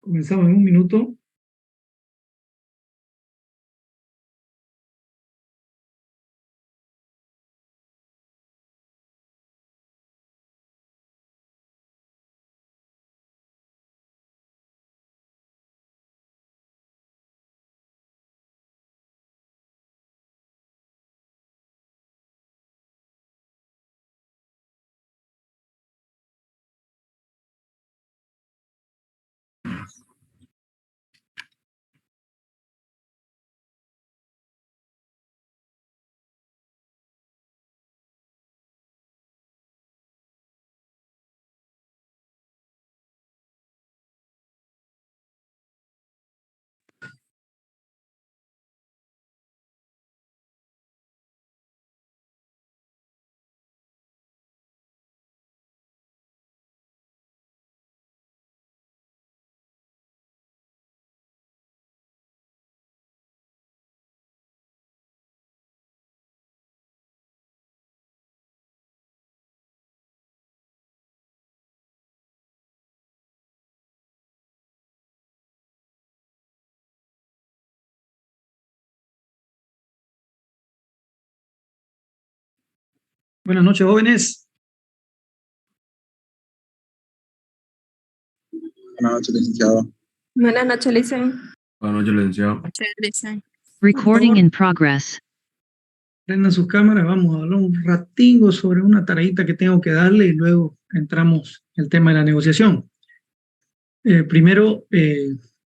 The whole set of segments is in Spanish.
Comenzamos en un minuto. Buenas noches, jóvenes. Buenas noches, licenciado. Buenas noches, Licen. Buenas noches, licenciado. Recording in progress. Prendan sus cámaras, vamos a hablar un ratingo sobre una tareita que tengo que darle y luego entramos en el tema de la negociación. Primero,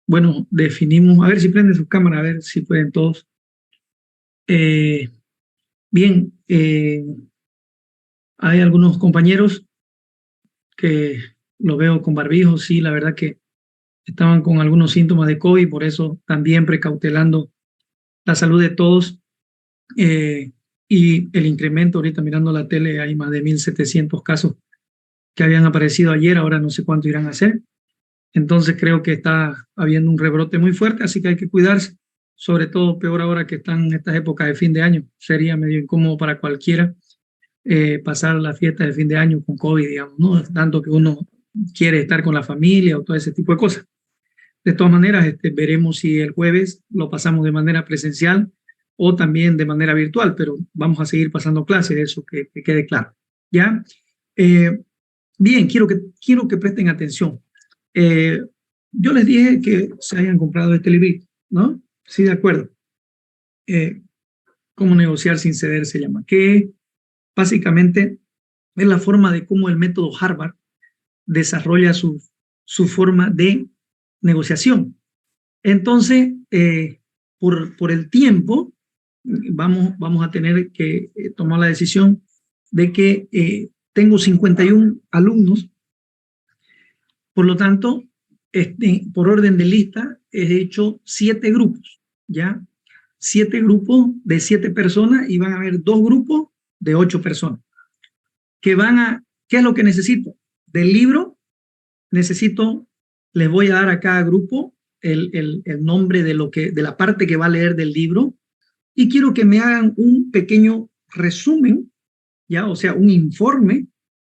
bueno, definimos, a ver si prenden sus cámaras, a ver si pueden todos. Bien, hay algunos compañeros que los veo con barbijo, sí, la verdad que estaban con algunos síntomas de COVID, por eso también precautelando la salud de todos. Y el incremento, ahorita mirando la tele, hay más de 1.700 casos que habían aparecido ayer, ahora no sé cuánto irán a ser. Entonces creo que está habiendo un rebrote muy fuerte, así que hay que cuidarse, sobre todo peor ahora que están en estas épocas de fin de año. Sería medio incómodo para cualquiera pasar la fiesta de fin de año con COVID, digamos, ¿no? Tanto que uno quiere estar con la familia o todo ese tipo de cosas. De todas maneras, veremos si el jueves lo pasamos de manera presencial o también de manera virtual, pero vamos a seguir pasando clases, eso que quede claro. ¿Ya? Bien, quiero que presten atención. Yo les dije que se hayan comprado este librito, ¿no? Sí, de acuerdo. Cómo negociar sin ceder se llama, que básicamente es la forma de cómo el método Harvard desarrolla su forma de negociación. Entonces, por el tiempo, vamos a tener que tomar la decisión de que tengo 51 alumnos, por lo tanto, por orden de lista, he hecho 7 grupos, ¿ya? 7 grupos de 7 personas y van a haber 2 grupos de 8 personas que van a, ¿qué es lo que necesito? Del libro, les voy a dar a cada grupo el nombre de la parte que va a leer del libro y quiero que me hagan un pequeño resumen, ¿ya? O sea, un informe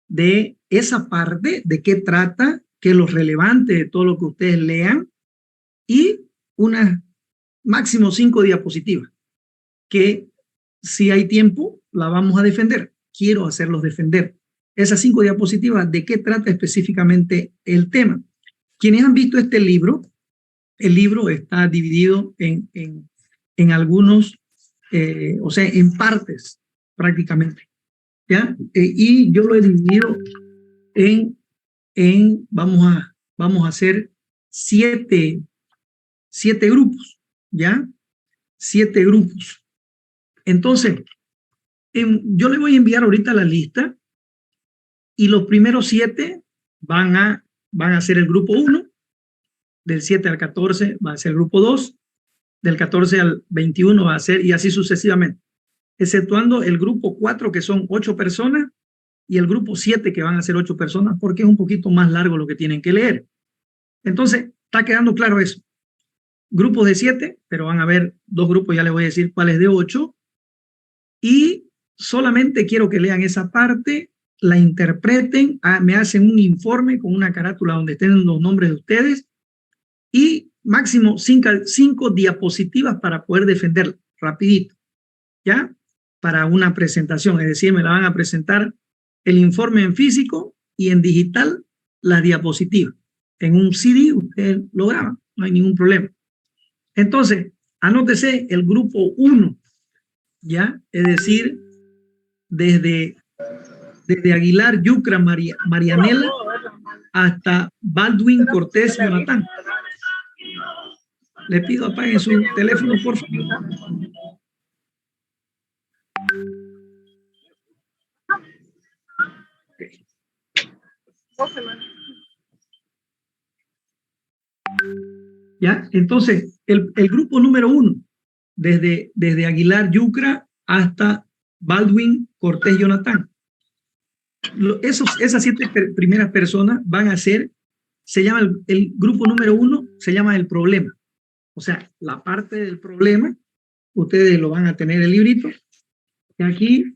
de esa parte, de qué trata, qué es lo relevante de todo lo que ustedes lean y unas máximo 5 diapositivas que si hay tiempo la vamos a defender. Quiero hacerlos defender. Esas 5 diapositivas, ¿de qué trata específicamente el tema? Quienes han visto este libro, el libro está dividido en algunos, o sea, en partes prácticamente, ¿ya? Y yo lo he dividido vamos a hacer 7 grupos, ¿ya? 7 grupos. Entonces, yo le voy a enviar ahorita la lista y los primeros 7 van a ser el grupo 1, del 7 al 14 va a ser el grupo 2, del 14 al 21 va a ser, y así sucesivamente, exceptuando el grupo 4 que son 8 personas y el grupo 7 que van a ser 8 personas porque es un poquito más largo lo que tienen que leer. Entonces, está quedando claro eso. Grupos de 7, pero van a haber 2 grupos, ya les voy a decir cuáles de 8, y solamente quiero que lean esa parte, la interpreten, me hacen un informe con una carátula donde estén los nombres de ustedes y máximo 5 diapositivas para poder defenderla rapidito, ¿ya? Para una presentación, es decir, me la van a presentar el informe en físico y en digital las diapositivas. En un CD ustedes lo graban, no hay ningún problema. Entonces, anótese el grupo 1, ¿ya? Es decir, desde Aguilar, Yucra, Marianela, hasta Baldwin, Cortés, Jonathan. Le pido apaguen su teléfono, por favor. Okay. ¿Ya? Entonces, el grupo número 1, desde Aguilar, Yucra, hasta Baldwin, Cortés, Jonathan. Esas 7 primeras personas van a ser, se llama el grupo número 1, se llama el problema. O sea, la parte del problema, ustedes lo van a tener el librito. Y aquí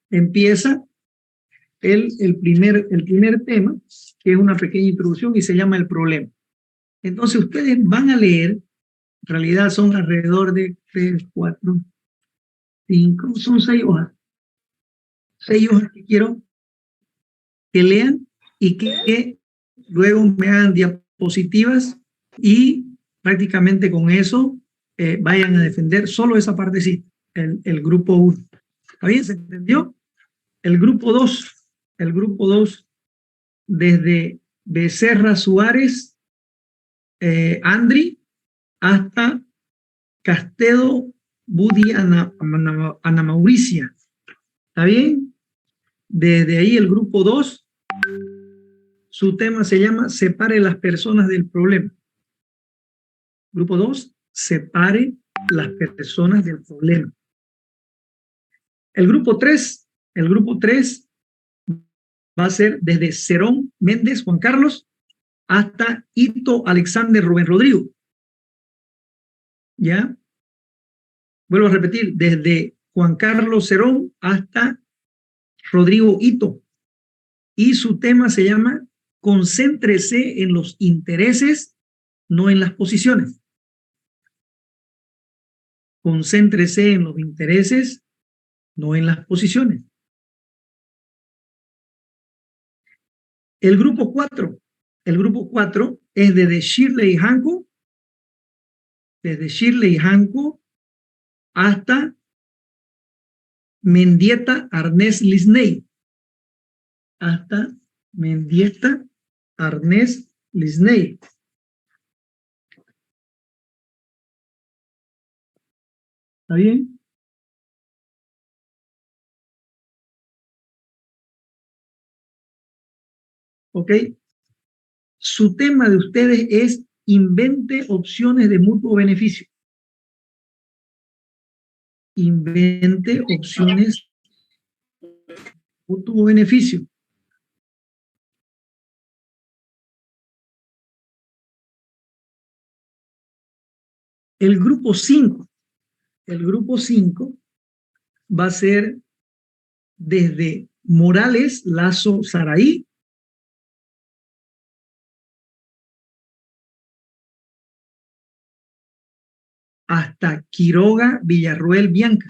empieza el primer tema, que es una pequeña introducción y se llama el problema. Entonces ustedes van a leer, en realidad son alrededor de 3, 4, 5, son 6 hojas. 6 hojas que quiero que lean y que luego me hagan diapositivas y prácticamente con eso vayan a defender solo esa partecita, el grupo 1. ¿Está bien? ¿Se entendió? El grupo 2, desde Becerra Suárez, Andri, hasta Castedo, Budi, Ana Mauricia. ¿Está bien? Desde ahí el grupo 2, su tema se llama Separe las personas del problema. Grupo 2, separe las personas del problema. El grupo 3 va a ser desde Cerón Méndez Juan Carlos hasta Ito Alexander Rubén Rodrigo. ¿Ya? Vuelvo a repetir, desde Juan Carlos Cerón hasta Rodrigo Ito. Y su tema se llama Concéntrese en los intereses, no en las posiciones. Concéntrese en los intereses, no en las posiciones. El grupo 4 es desde Shirley Hanco hasta Mendieta Arnés Lisney. Hasta Mendieta Arnés Lisney. ¿Está bien? Ok. Su tema de ustedes es invente opciones de mutuo beneficio. Invente opciones de mutuo beneficio. El grupo 5 va a ser desde Morales, Lazo, Saraí, hasta Quiroga, Villarroel, Bianca.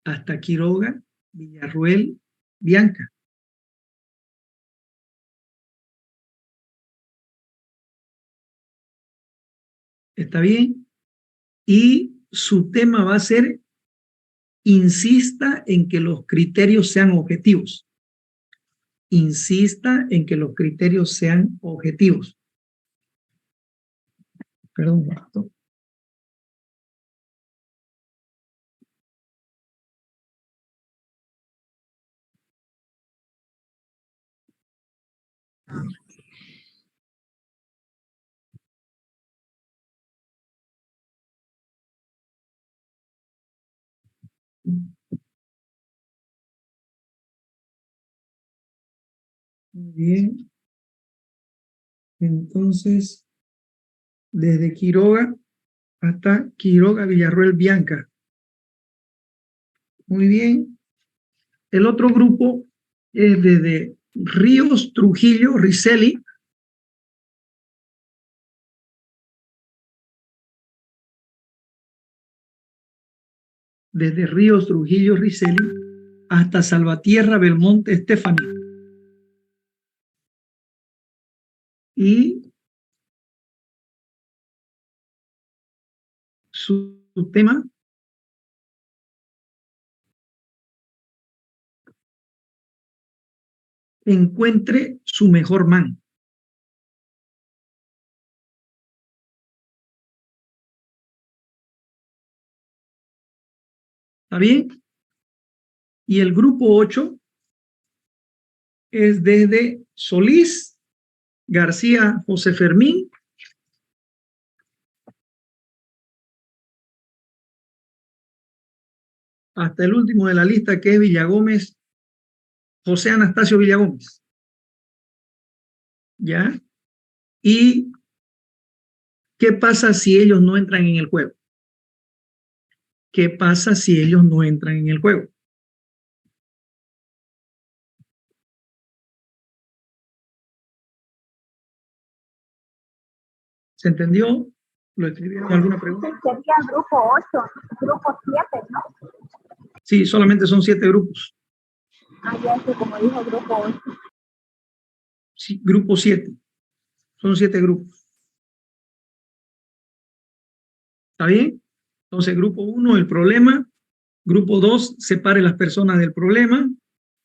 Hasta Quiroga, Villarroel, Bianca. ¿Está bien? Y su tema va a ser insista en que los criterios sean objetivos. Insista en que los criterios sean objetivos. Perdón, esto. Muy bien. Entonces, desde Quiroga hasta Quiroga, Villarroel, Bianca. Muy bien. El otro grupo es desde Ríos, Trujillo, Ricelli, desde Ríos Trujillo Ricelli hasta Salvatierra Belmonte Estefanía. Y su tema encuentre su mejor man. ¿Está bien? Y el grupo 8 es desde Solís, García, José Fermín, hasta el último de la lista, que es Villagómez, José Anastasio Villagómez. ¿Ya? ¿Y qué pasa si ellos no entran en el juego? ¿Qué pasa si ellos no entran en el juego? ¿Se entendió? ¿Lo escribieron? ¿Alguna pregunta? Sería grupo 8, grupo 7, ¿no? Sí, solamente son 7 grupos. Ah, ya es que como dijo grupo 8. Sí, grupo 7. Son 7 grupos. ¿Está bien? Entonces, grupo 1, el problema. Grupo 2, separe las personas del problema.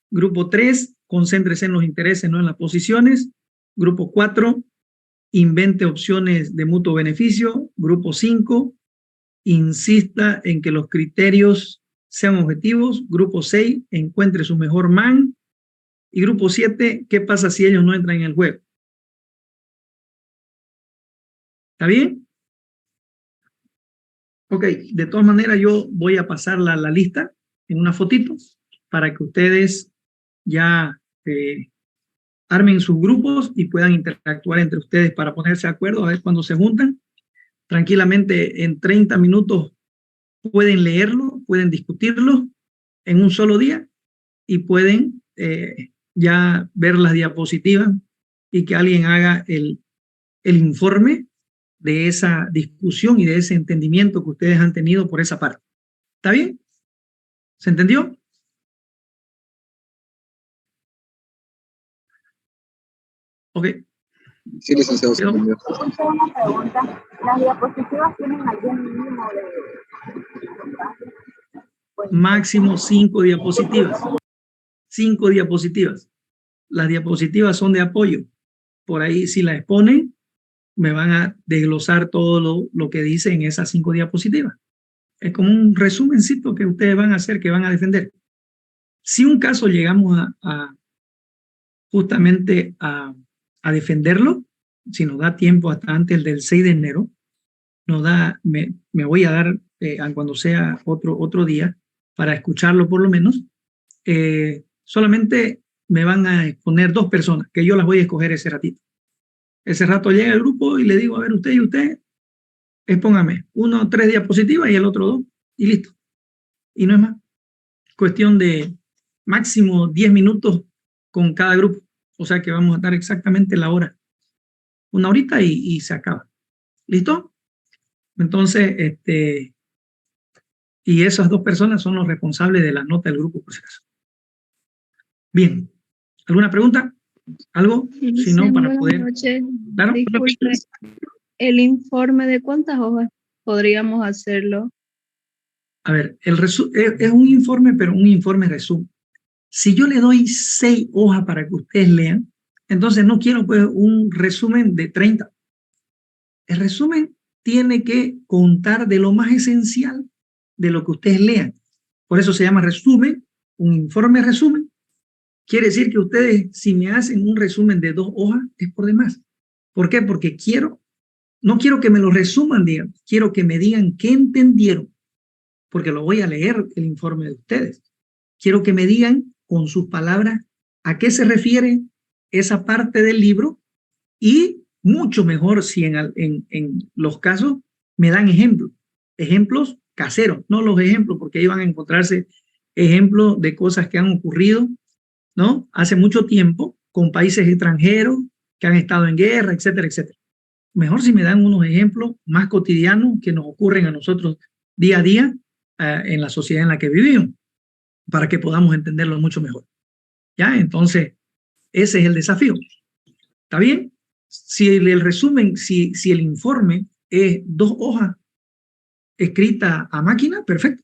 Grupo 3, concéntrese en los intereses, no en las posiciones. Grupo 4, invente opciones de mutuo beneficio. Grupo 5, insista en que los criterios sean objetivos. Grupo 6, encuentre su mejor man. Y grupo 7, ¿qué pasa si ellos no entran en el juego? ¿Está bien? Ok, de todas maneras yo voy a pasar la lista en una fotito para que ustedes ya armen sus grupos y puedan interactuar entre ustedes para ponerse de acuerdo a ver cuando se juntan. Tranquilamente en 30 minutos pueden leerlo, pueden discutirlo en un solo día y pueden ya ver las diapositivas y que alguien haga el informe de esa discusión y de ese entendimiento que ustedes han tenido por esa parte. ¿Está bien? ¿Se entendió? Ok. Sí, licenciado. Pero, Una pregunta, ¿las diapositivas tienen algún mínimo de... máximo 5 diapositivas. 5 diapositivas. Las diapositivas son de apoyo. Por ahí, si las exponen, me van a desglosar todo lo que dice en esas 5 diapositivas. Es como un resumencito que ustedes van a hacer, que van a defender. Si un caso llegamos justamente a defenderlo, si nos da tiempo hasta antes del 6 de enero, nos da, me voy a dar cuando sea otro día para escucharlo por lo menos, solamente me van a exponer 2 personas, que yo las voy a escoger ese ratito. Ese rato llega el grupo y le digo, a ver, usted y usted, expóngame, uno 3 diapositivas y el otro 2, y listo. Y no es más. Cuestión de máximo 10 minutos con cada grupo. O sea que vamos a estar exactamente la hora. Una horita y se acaba. ¿Listo? Entonces, y esas 2 personas son los responsables de la nota del grupo, por si acaso. Bien. ¿Alguna pregunta? ¿Algo? Si no, para poder... Noches. ¿Claro? Disculpe, ¿el informe de cuántas hojas podríamos hacerlo? A ver, es un informe, pero un informe resumen. Si yo le doy 6 hojas para que ustedes lean, entonces no quiero pues un resumen de 30. El resumen tiene que contar de lo más esencial de lo que ustedes lean. Por eso se llama resumen, un informe resumen. Quiere decir que ustedes, si me hacen un resumen de 2 hojas, es por demás. ¿Por qué? Porque no quiero que me lo resuman, digamos, quiero que me digan qué entendieron, porque lo voy a leer el informe de ustedes. Quiero que me digan con sus palabras a qué se refiere esa parte del libro y mucho mejor si en los casos me dan ejemplos caseros, no los ejemplos, porque ahí van a encontrarse ejemplos de cosas que han ocurrido, ¿no? Hace mucho tiempo con países extranjeros que han estado en guerra, etcétera, etcétera. Mejor si me dan unos ejemplos más cotidianos que nos ocurren a nosotros día a día en la sociedad en la que vivimos, para que podamos entenderlo mucho mejor. ¿Ya? Entonces, ese es el desafío. ¿Está bien? Si el resumen, si el informe es 2 hojas escritas a máquina, perfecto.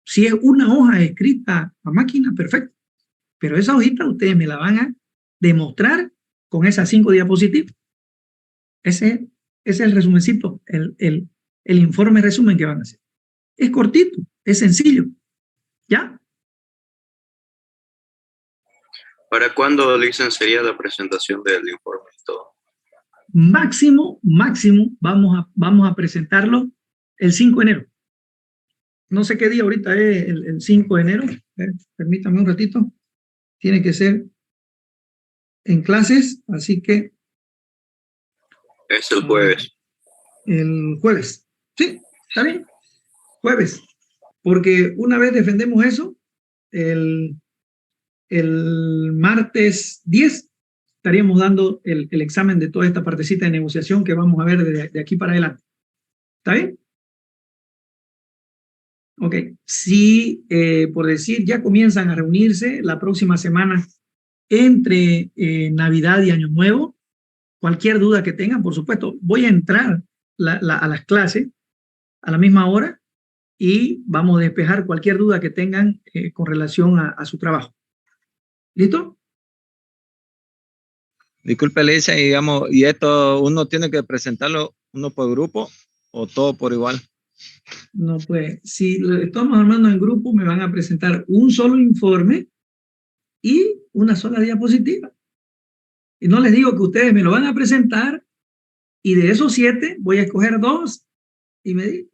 Si es 1 hoja escrita a máquina, perfecto. Pero esa hojita ustedes me la van a demostrar con esas 5 diapositivas. Ese es el resumencito, el informe resumen que van a hacer. Es cortito, es sencillo. ¿Ya? ¿Para cuándo, Licen, sería la presentación del informe y todo? Máximo, vamos a presentarlo el 5 de enero. No sé qué día ahorita es el 5 de enero. Permítame un ratito. Tiene que ser en clases, así que... Es el jueves. El jueves. Sí, está bien. Jueves. Porque una vez defendemos eso, el martes 10 estaríamos dando el examen de toda esta partecita de negociación que vamos a ver de aquí para adelante. ¿Está bien? Ok. Si, por decir, ya comienzan a reunirse la próxima semana entre Navidad y Año Nuevo, cualquier duda que tengan, por supuesto, voy a entrar a las clases a la misma hora y vamos a despejar cualquier duda que tengan con relación a su trabajo. ¿Listo? Disculpe, Alicia, y digamos, ¿y esto uno tiene que presentarlo uno por grupo o todo por igual? No, pues, si lo estamos armando en grupo, me van a presentar un solo informe y una sola diapositiva. Y no les digo que ustedes me lo van a presentar y de esos 7 voy a escoger 2 y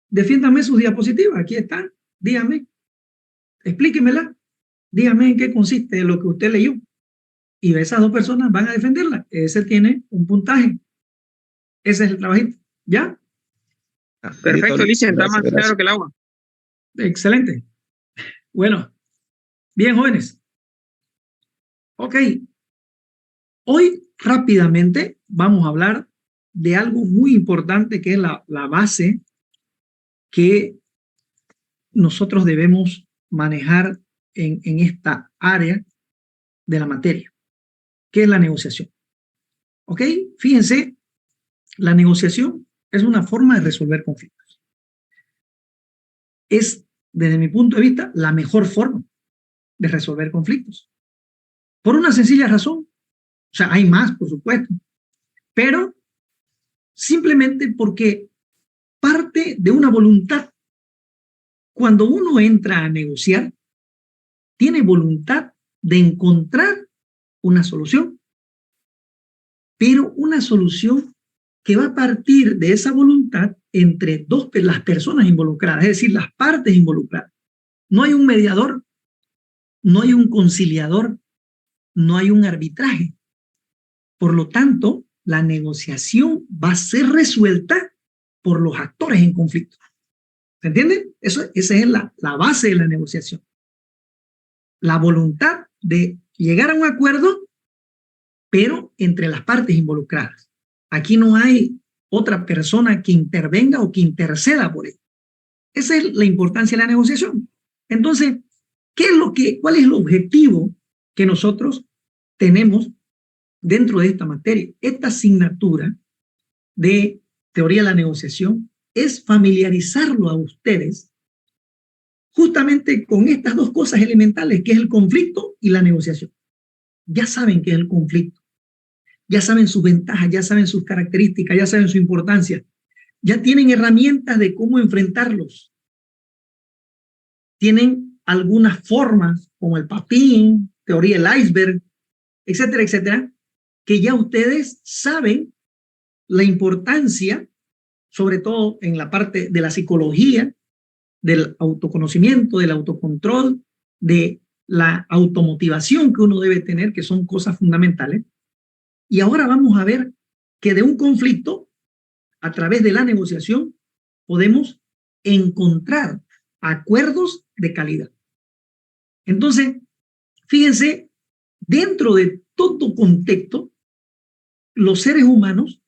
defiéndame sus diapositivas. Aquí están. Díganme. Explíquemela. Díganme en qué consiste lo que usted leyó. Y esas 2 personas van a defenderla. Ese tiene un puntaje. Ese es el trabajito. ¿Ya? Perfecto, Alicia, está más claro que el agua. Excelente. Bueno, bien, jóvenes. Ok. Hoy rápidamente vamos a hablar de algo muy importante que es la base que nosotros debemos manejar en esta área de la materia, que es la negociación. ¿Ok? Fíjense, la negociación es una forma de resolver conflictos. Es, desde mi punto de vista, la mejor forma de resolver conflictos. Por una sencilla razón. O sea, hay más, por supuesto, pero simplemente porque parte de una voluntad. Cuando uno entra a negociar, tiene voluntad de encontrar una solución, pero una solución que va a partir de esa voluntad entre las personas involucradas, es decir, las partes involucradas. No hay un mediador, no hay un conciliador, no hay un arbitraje. Por lo tanto, la negociación va a ser resuelta por los actores en conflicto. ¿Se entiende? Esa es la base de la negociación. La voluntad de llegar a un acuerdo, pero entre las partes involucradas. Aquí no hay otra persona que intervenga o que interceda por ello. Esa es la importancia de la negociación. Entonces, ¿cuál es el objetivo que nosotros tenemos dentro de esta materia? Esta asignatura de teoría de la negociación es familiarizarlo a ustedes justamente con estas 2 cosas elementales, que es el conflicto y la negociación. Ya saben qué es el conflicto, ya saben sus ventajas, ya saben sus características, ya saben su importancia, ya tienen herramientas de cómo enfrentarlos. Tienen algunas formas, como el papín, teoría del iceberg, etcétera, etcétera, que ya ustedes saben la importancia, sobre todo en la parte de la psicología, del autoconocimiento, del autocontrol, de la automotivación que uno debe tener, que son cosas fundamentales. Y ahora vamos a ver que de un conflicto, a través de la negociación, podemos encontrar acuerdos de calidad. Entonces, fíjense, dentro de todo contexto, los seres humanos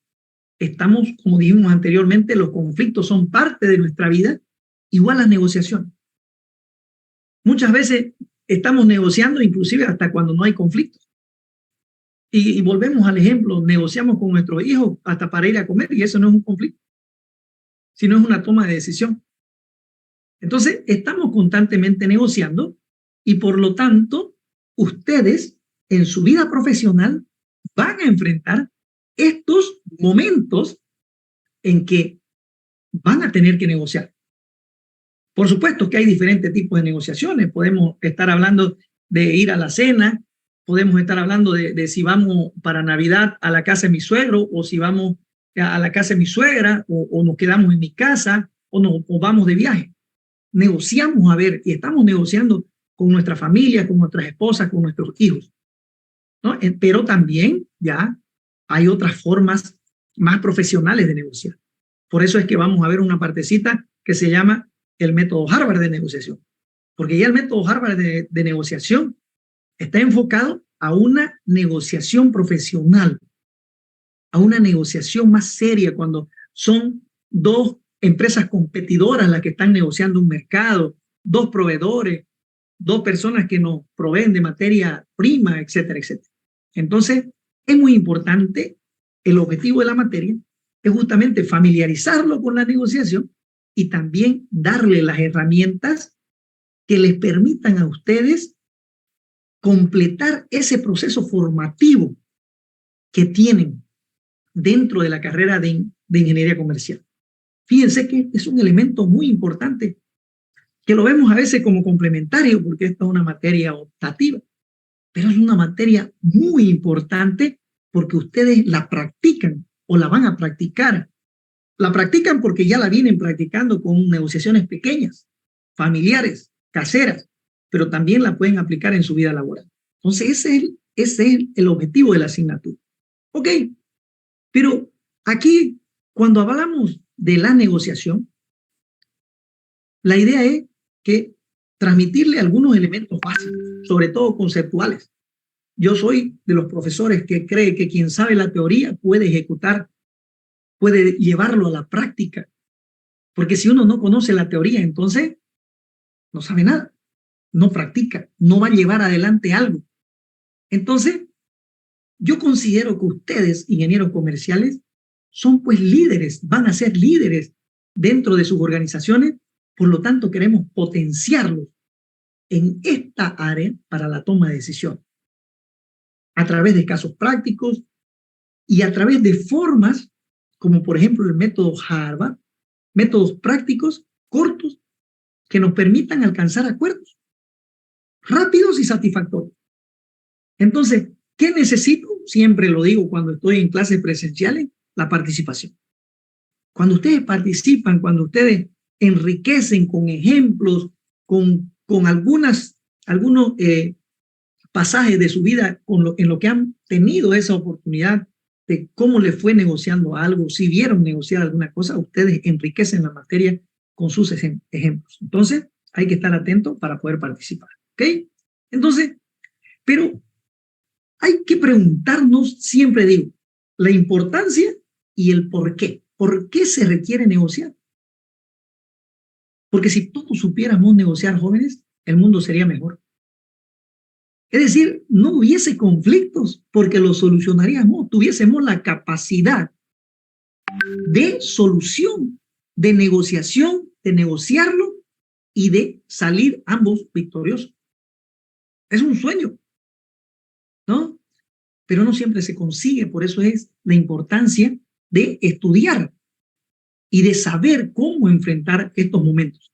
estamos, como dijimos anteriormente, los conflictos son parte de nuestra vida, igual las negociaciones. Muchas veces estamos negociando inclusive hasta cuando no hay conflictos. Y volvemos al ejemplo, negociamos con nuestros hijos hasta para ir a comer y eso no es un conflicto, sino es una toma de decisión. Entonces, estamos constantemente negociando y por lo tanto, ustedes en su vida profesional van a enfrentar estos momentos en que van a tener que negociar. Por supuesto que hay diferentes tipos de negociaciones. Podemos estar hablando de ir a la cena, podemos estar hablando de si vamos para Navidad a la casa de mi suegro o si vamos a la casa de mi suegra o nos quedamos en mi casa o vamos de viaje. Negociamos, a ver, y estamos negociando con nuestra familia, con nuestras esposas, con nuestros hijos, ¿no? Pero también ya hay otras formas más profesionales de negociar. Por eso es que vamos a ver una partecita que se llama el método Harvard de negociación, porque ya el método Harvard de negociación está enfocado a una negociación profesional, a una negociación más seria cuando son dos empresas competidoras las que están negociando un mercado, dos proveedores, dos personas que nos proveen de materia prima, etcétera, etcétera. Entonces, es muy importante, el objetivo de la materia es justamente familiarizarlo con la negociación y también darle las herramientas que les permitan a ustedes completar ese proceso formativo que tienen dentro de la carrera de ingeniería comercial. Fíjense que es un elemento muy importante que lo vemos a veces como complementario porque esta es una materia optativa, pero es una materia muy importante porque ustedes la practican o la van a practicar. La practican porque ya la vienen practicando con negociaciones pequeñas, familiares, caseras, pero también la pueden aplicar en su vida laboral. Entonces, ese es el objetivo de la asignatura. Ok, pero aquí, cuando hablamos de la negociación, la idea es que transmitirle algunos elementos básicos, sobre todo conceptuales. Yo soy de los profesores que cree que quien sabe la teoría puede ejecutar, puede llevarlo a la práctica. Porque si uno no conoce la teoría, entonces no sabe nada, no practica, no va a llevar adelante algo. Entonces, yo considero que ustedes, ingenieros comerciales, son pues líderes, van a ser líderes dentro de sus organizaciones, por lo tanto queremos potenciarlos en esta área para la toma de decisión, a través de casos prácticos y a través de formas como por ejemplo el método Harvard, métodos prácticos, cortos, que nos permitan alcanzar acuerdos rápidos y satisfactorios. Entonces, ¿qué necesito? Siempre lo digo cuando estoy en clases presenciales, la participación. Cuando ustedes participan, cuando ustedes enriquecen con ejemplos, con algunos pasajes de su vida en lo que han tenido esa oportunidad de cómo les fue negociando algo, si vieron negociar alguna cosa, ustedes enriquecen la materia con sus ejemplos. Entonces, hay que estar atentos para poder participar. ¿Ok? Entonces, pero hay que preguntarnos, siempre digo, la importancia y el por qué. ¿Por qué se requiere negociar? Porque si todos supiéramos negociar, jóvenes, el mundo sería mejor. Es decir, no hubiese conflictos porque los solucionaríamos, tuviésemos la capacidad de solución, de negociación, de negociarlo y de salir ambos victoriosos. Es un sueño, ¿no? Pero no siempre se consigue, por eso es la importancia de estudiar y de saber cómo enfrentar estos momentos.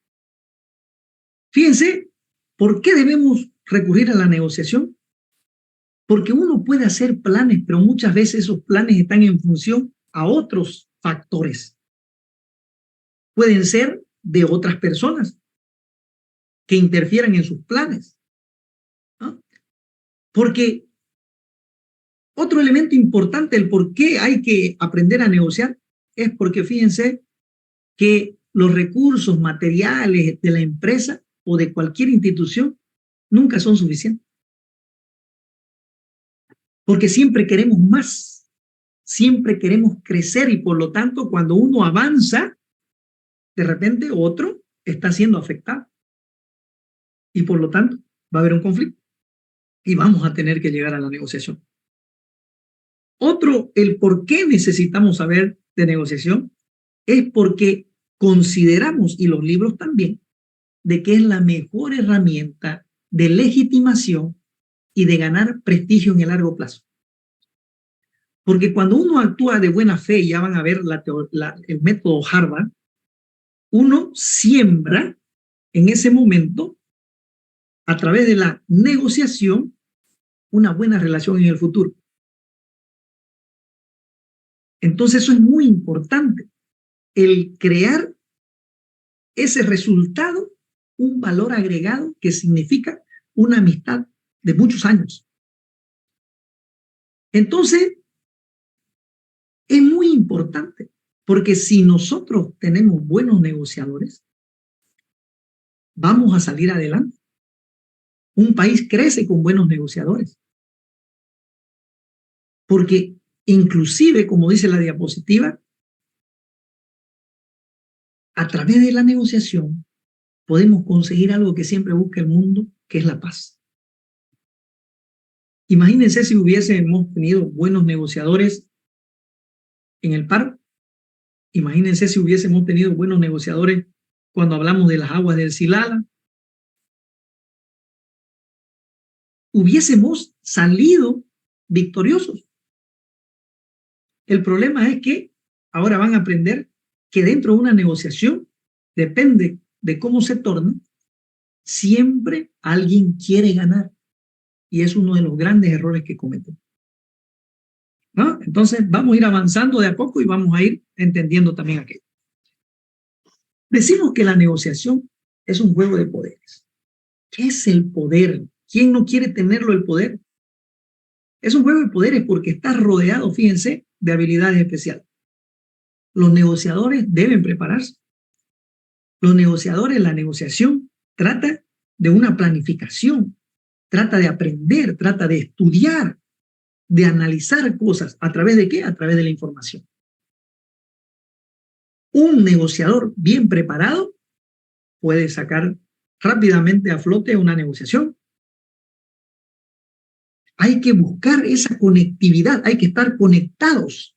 Fíjense, ¿por qué debemos recurrir a la negociación? Porque uno puede hacer planes, pero muchas veces esos planes están en función a otros factores. Pueden ser de otras personas que interfieran en sus planes, ¿no? Porque otro elemento importante, el por qué hay que aprender a negociar, es porque fíjense que los recursos materiales de la empresa o de cualquier institución nunca son suficientes. Porque siempre queremos más, siempre queremos crecer y por lo tanto cuando uno avanza, de repente otro está siendo afectado. y por lo tanto va a haber un conflicto y vamos a tener que llegar a la negociación. Otro, el por qué necesitamos saber de negociación es porque consideramos, y los libros también, de que es la mejor herramienta de legitimación y de ganar prestigio en el largo plazo. Porque cuando uno actúa de buena fe, ya van a ver el método Harvard, uno siembra en ese momento, a través de la negociación, una buena relación en el futuro. Entonces eso es muy importante, el crear ese resultado, un valor agregado que significa una amistad de muchos años. Entonces, es muy importante, porque si nosotros tenemos buenos negociadores, vamos a salir adelante. Un país crece con buenos negociadores. Porque inclusive, como dice la diapositiva, a través de la negociación podemos conseguir algo que siempre busca el mundo, que es la paz. Imagínense si hubiésemos tenido buenos negociadores en el paro. Imagínense si hubiésemos tenido buenos negociadores cuando hablamos de las aguas del Silala. Hubiésemos salido victoriosos. El problema es que ahora van a aprender que dentro de una negociación, depende de cómo se torna, siempre alguien quiere ganar. Y es uno de los grandes errores que cometen. ¿No? Entonces vamos a ir avanzando de a poco y vamos a ir entendiendo también aquello. Decimos que la negociación es un juego de poderes. ¿Qué es el poder? ¿Quién no quiere tenerlo el poder? Es un juego de poderes porque está rodeado, fíjense, de habilidades especiales. Los negociadores deben prepararse. Los negociadores, la negociación trata de una planificación, trata de aprender, trata de estudiar, de analizar cosas. ¿A través de qué? A través de la información. Un negociador bien preparado puede sacar rápidamente a flote una negociación. Hay que buscar esa conectividad, hay que estar conectados.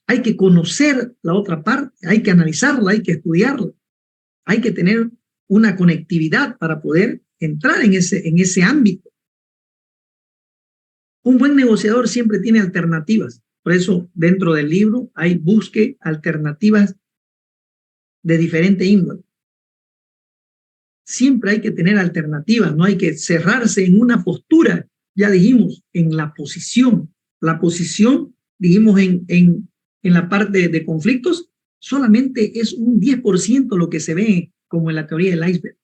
Hay que conocer la otra parte, hay que analizarla, hay que estudiarla. Hay que tener una conectividad para poder entrar en ese ámbito. Un buen negociador siempre tiene alternativas. Por eso, dentro del libro busque alternativas de diferente índole. Siempre hay que tener alternativas, no hay que cerrarse en una postura. Ya dijimos, en la posición. La posición, dijimos en la parte de conflictos, solamente es un 10% lo que se ve como en la teoría del iceberg.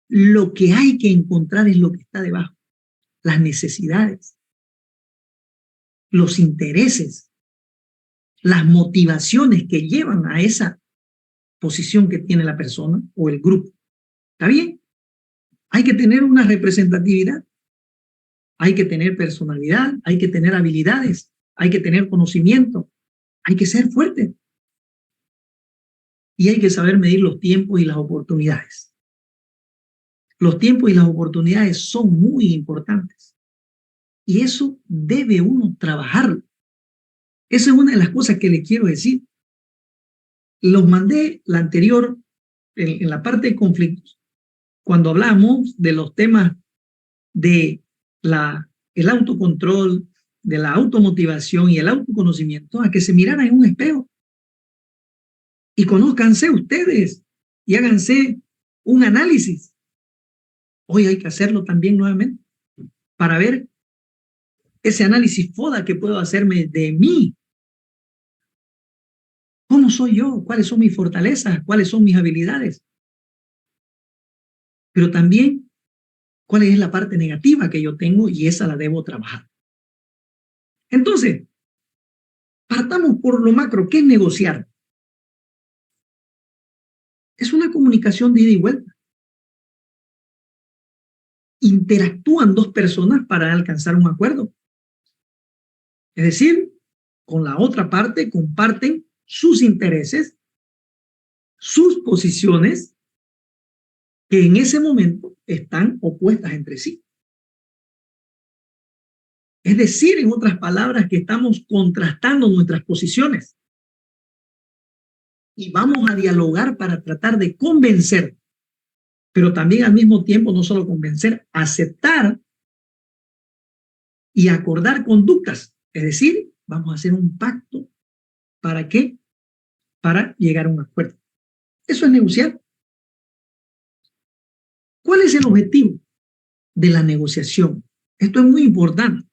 Lo que hay que encontrar es lo que está debajo. Las necesidades, los intereses, las motivaciones que llevan a esa posición que tiene la persona o el grupo. ¿Está bien? Hay que tener una representatividad, hay que tener personalidad, hay que tener habilidades, hay que tener conocimiento, hay que ser fuerte. Y hay que saber medir los tiempos y las oportunidades. Los tiempos y las oportunidades son muy importantes. Y eso debe uno trabajar. Esa es una de las cosas que le quiero decir. Los mandé la anterior, en la parte de conflictos, cuando hablamos de los temas de el autocontrol, de la automotivación y el autoconocimiento, a que se miraran en un espejo y conózcanse ustedes y háganse un análisis. Hoy hay que hacerlo también nuevamente para ver ese análisis FODA que puedo hacerme de mí. ¿Cómo soy yo? ¿Cuáles son mis fortalezas? ¿Cuáles son mis habilidades? Pero también, ¿cuál es la parte negativa que yo tengo? Y esa la debo trabajar. Entonces, partamos por lo macro. ¿Qué es negociar? Es una comunicación de ida y vuelta. Interactúan dos personas para alcanzar un acuerdo. Es decir, con la otra parte comparten sus intereses, sus posiciones, que en ese momento están opuestas entre sí. Es decir, en otras palabras, que estamos contrastando nuestras posiciones y vamos a dialogar para tratar de convencer, pero también al mismo tiempo no solo convencer, aceptar y acordar conductas. Es decir, vamos a hacer un pacto. ¿Para qué? Para llegar a un acuerdo. Eso es negociar. ¿Cuál es el objetivo de la negociación? Esto es muy importante.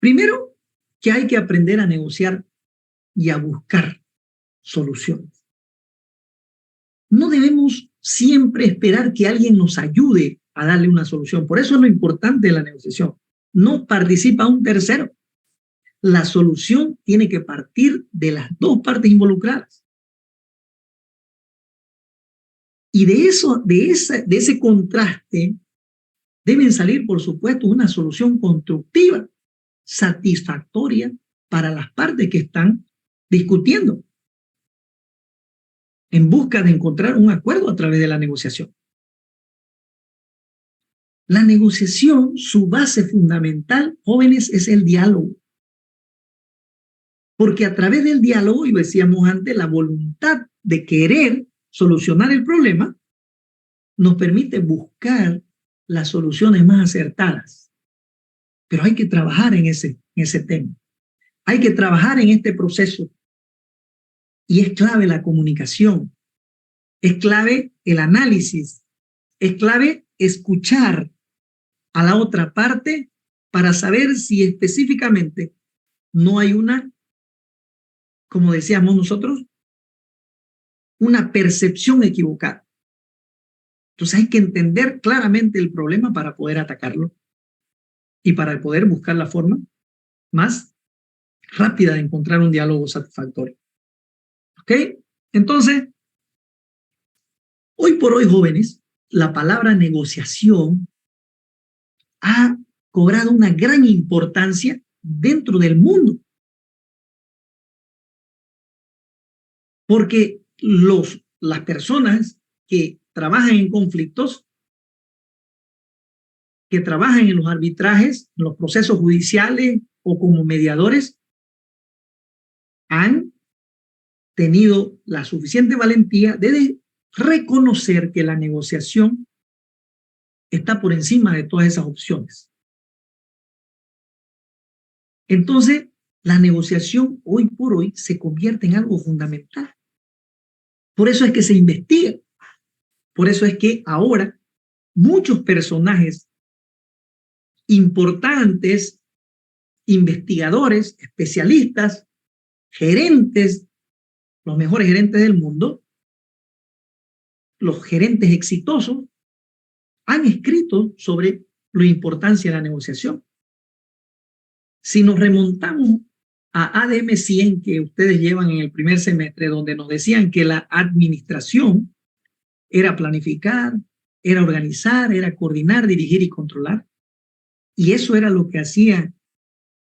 Primero, que hay que aprender a negociar y a buscar soluciones. No debemos siempre esperar que alguien nos ayude a darle una solución. Por eso es lo importante de la negociación. No participa un tercero. La solución tiene que partir de las dos partes involucradas. Y de ese contraste deben salir, por supuesto, una solución constructiva, satisfactoria para las partes que están discutiendo, en busca de encontrar un acuerdo a través de la negociación. La negociación, su base fundamental, jóvenes, es el diálogo. Porque a través del diálogo, y decíamos antes, la voluntad de querer solucionar el problema nos permite buscar las soluciones más acertadas. Pero hay que trabajar en ese tema. Hay que trabajar en este proceso. Y es clave la comunicación. Es clave el análisis. Es clave escuchar a la otra parte para saber si específicamente no hay una, como decíamos nosotros, una percepción equivocada. Entonces hay que entender claramente el problema para poder atacarlo y para poder buscar la forma más rápida de encontrar un diálogo satisfactorio. ¿Ok? Entonces, hoy por hoy, jóvenes, la palabra negociación ha cobrado una gran importancia dentro del mundo. Porque las personas que trabajan en conflictos, que trabajan en los arbitrajes, en los procesos judiciales o como mediadores, han tenido la suficiente valentía de reconocer que la negociación está por encima de todas esas opciones. Entonces, la negociación hoy por hoy se convierte en algo fundamental. Por eso es que se investiga. Por eso es que ahora muchos personajes importantes, investigadores, especialistas, gerentes, los mejores gerentes del mundo, los gerentes exitosos, han escrito sobre la importancia de la negociación. Si nos remontamos a ADM 100 que ustedes llevan en el primer semestre, donde nos decían que la administración era planificar, era organizar, era coordinar, dirigir y controlar, y eso era lo que hacía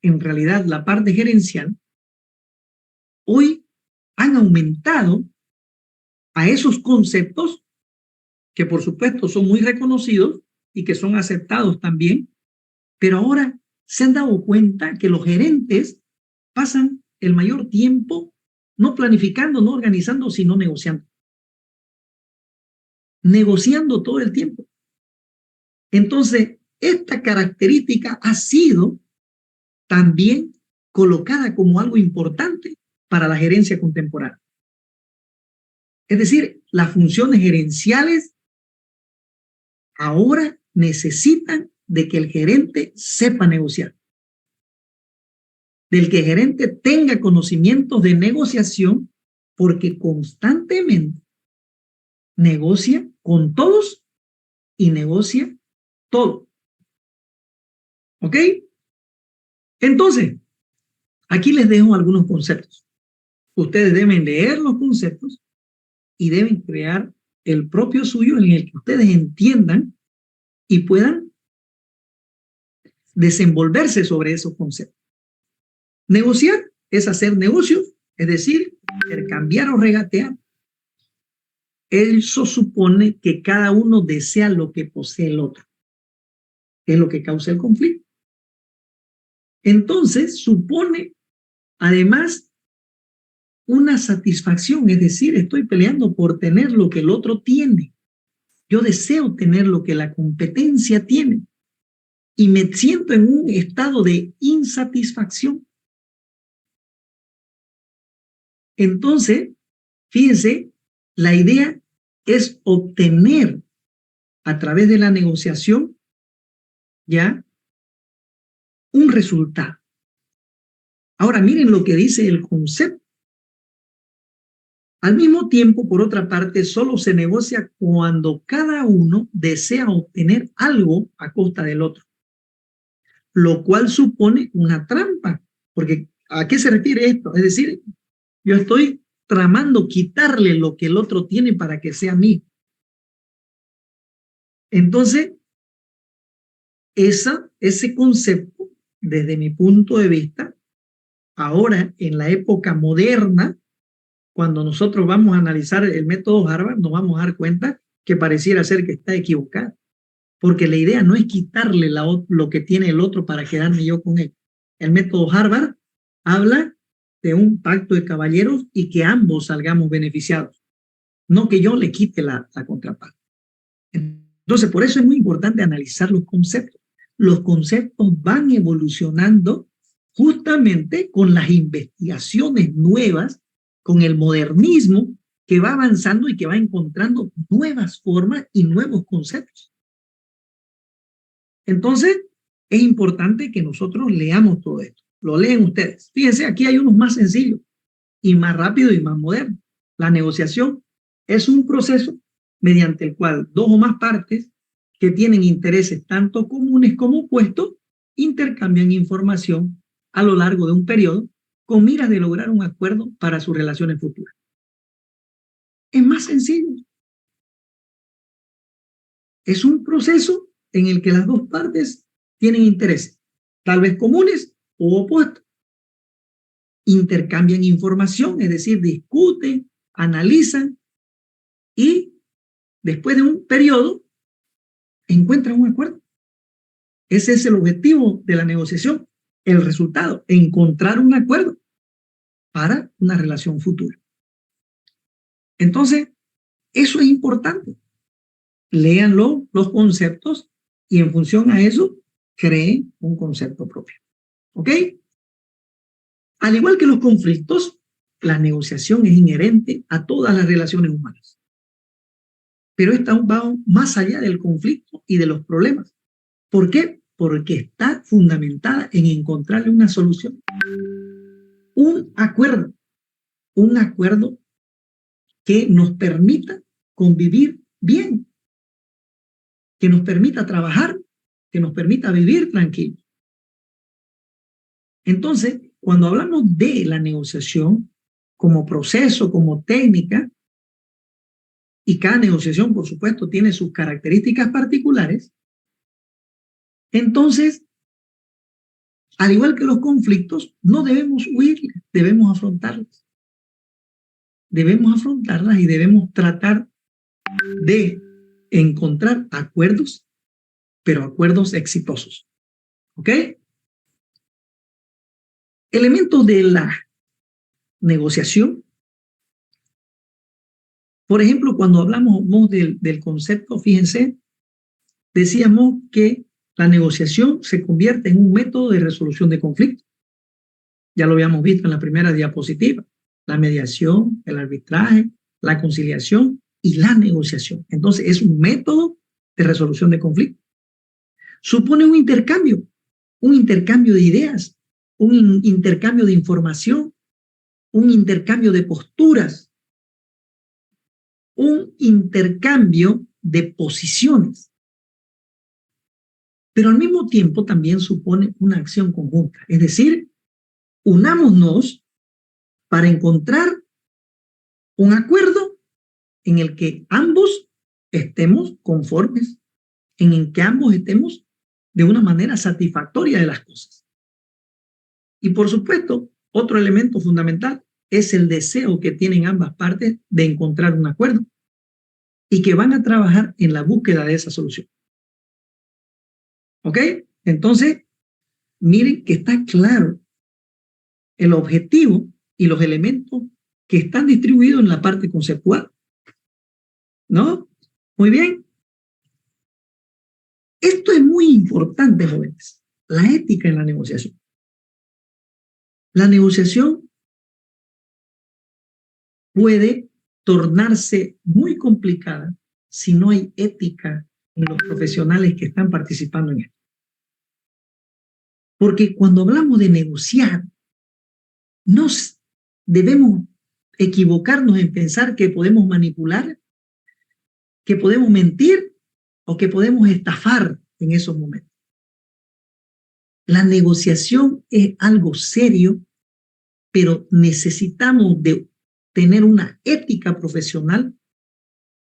en realidad la parte gerencial, hoy han aumentado a esos conceptos que por supuesto son muy reconocidos y que son aceptados también, pero ahora se han dado cuenta que los gerentes pasan el mayor tiempo no planificando, no organizando, sino negociando. Negociando todo el tiempo. Entonces, esta característica ha sido también colocada como algo importante para la gerencia contemporánea. Es decir, las funciones gerenciales ahora necesitan de que el gerente sepa negociar, del que el gerente tenga conocimientos de negociación, porque constantemente negocia con todos y negocia todo. ¿Ok? Entonces, aquí les dejo algunos conceptos. Ustedes deben leer los conceptos y deben crear el propio suyo en el que ustedes entiendan y puedan desenvolverse sobre esos conceptos. Negociar es hacer negocios, es decir, intercambiar o regatear. eso supone que cada uno desea lo que posee el otro, que es lo que causa el conflicto. Entonces, supone, además, una satisfacción, es decir, estoy peleando por tener lo que el otro tiene. Yo deseo tener lo que la competencia tiene y me siento en un estado de insatisfacción. Entonces, fíjense, la idea es obtener a través de la negociación ya un resultado. Ahora miren lo que dice el concepto. Al mismo tiempo, por otra parte, solo se negocia cuando cada uno desea obtener algo a costa del otro, lo cual supone una trampa, porque ¿a qué se refiere esto? Es decir, yo estoy tramando quitarle lo que el otro tiene para que sea mío. Entonces, ese concepto, desde mi punto de vista, ahora en la época moderna, cuando nosotros vamos a analizar el método Harvard, nos vamos a dar cuenta que pareciera ser que está equivocado, porque la idea no es quitarle lo que tiene el otro para quedarme yo con él. El método Harvard habla de un pacto de caballeros y que ambos salgamos beneficiados, no que yo le quite la contraparte. Entonces, por eso es muy importante analizar los conceptos. Los conceptos van evolucionando justamente con las investigaciones nuevas, con el modernismo que va avanzando y que va encontrando nuevas formas y nuevos conceptos. Entonces, es importante que nosotros leamos todo esto. Lo leen ustedes. Fíjense, aquí hay unos más sencillos y más rápidos y más modernos. La negociación es un proceso mediante el cual dos o más partes que tienen intereses tanto comunes como opuestos intercambian información a lo largo de un periodo con miras de lograr un acuerdo para sus relaciones futuras. Es más sencillo. Es un proceso en el que las dos partes tienen intereses, tal vez comunes o opuestos. Intercambian información, es decir, discuten, analizan y después de un periodo encuentran un acuerdo. Ese es el objetivo de la negociación, el resultado, encontrar un acuerdo para una relación futura. Entonces, eso es importante. Léanlo, los conceptos, y en función a eso, creen un concepto propio. ¿Ok? Al igual que los conflictos, la negociación es inherente a todas las relaciones humanas. Pero esta va más allá del conflicto y de los problemas. ¿Por qué? Porque está fundamentada en encontrarle una solución. Un acuerdo que nos permita convivir bien, que nos permita trabajar, que nos permita vivir tranquilos. Entonces, cuando hablamos de la negociación como proceso, como técnica, y cada negociación, por supuesto, tiene sus características particulares, entonces, al igual que los conflictos, no debemos huirles, debemos afrontarlas. Debemos afrontarlas y debemos tratar de encontrar acuerdos, pero acuerdos exitosos. ¿Ok? Elementos de la negociación. Por ejemplo, cuando hablamos del concepto, fíjense, decíamos que la negociación se convierte en un método de resolución de conflictos. Ya lo habíamos visto en la primera diapositiva. La mediación, el arbitraje, la conciliación y la negociación. Entonces, es un método de resolución de conflictos. Supone un intercambio de ideas, un intercambio de información, un intercambio de posturas, un intercambio de posiciones. Pero al mismo tiempo también supone una acción conjunta. Es decir, unámonos para encontrar un acuerdo en el que ambos estemos conformes, en el que ambos estemos de una manera satisfactoria de las cosas. Y por supuesto, otro elemento fundamental es el deseo que tienen ambas partes de encontrar un acuerdo. y que van a trabajar en la búsqueda de esa solución. ¿Ok? Entonces, miren que está claro el objetivo y los elementos que están distribuidos en la parte conceptual. ¿No? Muy bien. Esto es muy importante, jóvenes. La ética en la negociación. La negociación puede tornarse muy complicada si no hay ética en los profesionales que están participando en esto. Porque cuando hablamos de negociar, no debemos equivocarnos en pensar que podemos manipular, que podemos mentir o que podemos estafar en esos momentos. La negociación es algo serio, pero necesitamos de tener una ética profesional,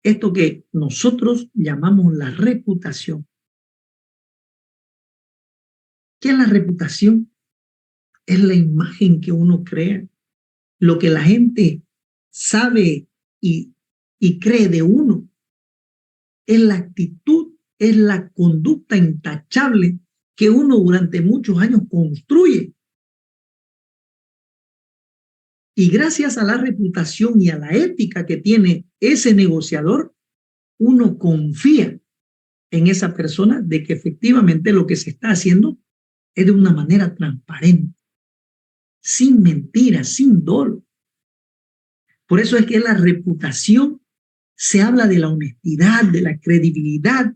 esto que nosotros llamamos la reputación. ¿Qué es la reputación? Es la imagen que uno crea, lo que la gente sabe y cree de uno. Es la actitud, es la conducta intachable que uno durante muchos años construye. Y gracias a la reputación y a la ética que tiene ese negociador, uno confía en esa persona de que efectivamente lo que se está haciendo es de una manera transparente, sin mentiras, sin dolo. Por eso es que la reputación se habla de la honestidad, de la credibilidad,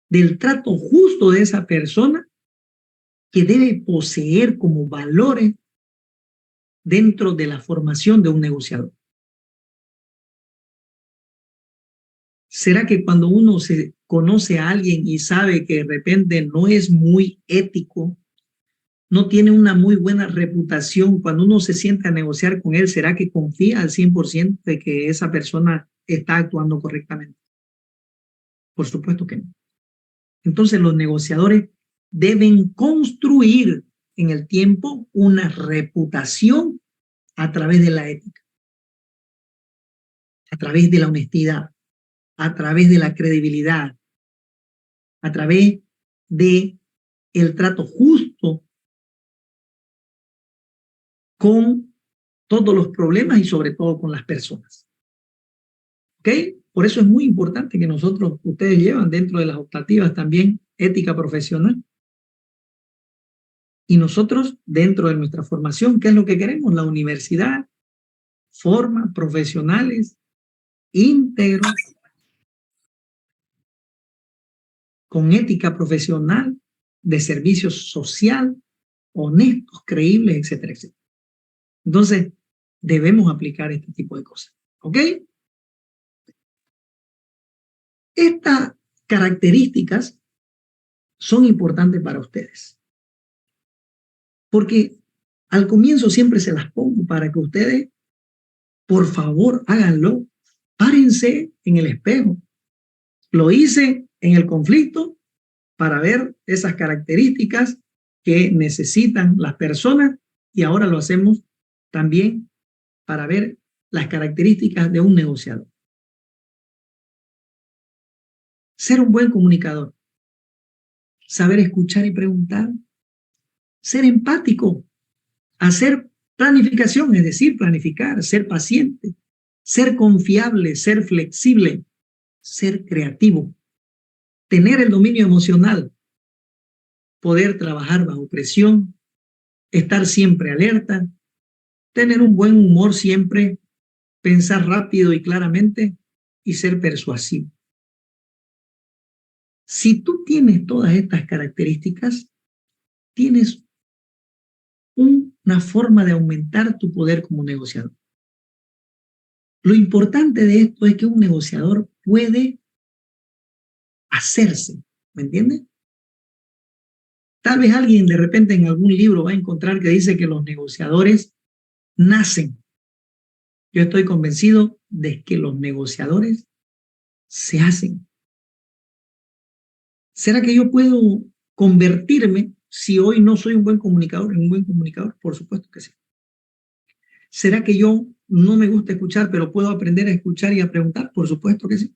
del trato justo de esa persona que debe poseer como valores dentro de la formación de un negociador. ¿Será que cuando uno se conoce a alguien y sabe que de repente no es muy ético, no tiene una muy buena reputación, cuando uno se sienta a negociar con él, ¿será que confía al 100% de que esa persona está actuando correctamente? Por supuesto que no. Entonces los negociadores deben construir en el tiempo una reputación a través de la ética, a través de la honestidad, a través de la credibilidad, a través de el trato justo con todos los problemas y sobre todo con las personas. ¿Ok? Por eso es muy importante que ustedes llevan dentro de las optativas también ética profesional. Y nosotros, dentro de nuestra formación, ¿qué es lo que queremos? La universidad forma profesionales íntegros, con ética profesional, de servicio social, honestos, creíbles, etcétera, etcétera. Entonces, debemos aplicar este tipo de cosas. ¿Ok? Estas características son importantes para ustedes. Porque al comienzo siempre se las pongo para que ustedes, por favor, háganlo. Párense en el espejo. Lo hice en el conflicto para ver esas características que necesitan las personas y ahora lo hacemos también para ver las características de un negociador. Ser un buen comunicador, saber escuchar y preguntar, ser empático, hacer planificación, es decir, planificar, ser paciente, ser confiable, ser flexible, ser creativo, tener el dominio emocional, poder trabajar bajo presión, estar siempre alerta, tener un buen humor siempre, pensar rápido y claramente y ser persuasivo. Si tú tienes todas estas características, tienes una forma de aumentar tu poder como negociador. Lo importante de esto es que un negociador puede hacerse, ¿me entiendes? Tal vez alguien de repente en algún libro va a encontrar que dice que los negociadores nacen. Yo estoy convencido de que los negociadores se hacen. ¿Será que yo puedo convertirme, si hoy no soy un buen comunicador, en un buen comunicador? Por supuesto que sí. ¿Será que yo no me gusta escuchar, pero puedo aprender a escuchar y a preguntar? Por supuesto que sí.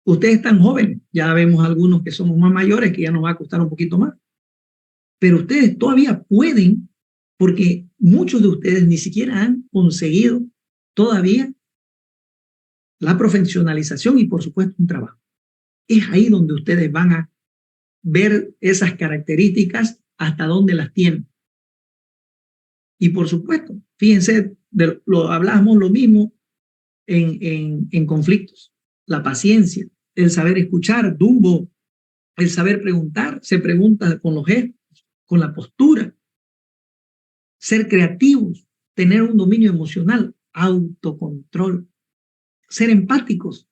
Ustedes están jóvenes, ya vemos algunos que somos más mayores, que ya nos va a costar un poquito más. Pero ustedes todavía pueden, porque muchos de ustedes ni siquiera han conseguido todavía la profesionalización y, por supuesto, un trabajo. Es ahí donde ustedes van a ver esas características, hasta dónde las tienen. Y, por supuesto, fíjense, hablamos lo mismo en conflictos. La paciencia, el saber escuchar, Dumbo, el saber preguntar, se pregunta con los gestos, con la postura, ser creativos, tener un dominio emocional, autocontrol, ser empáticos,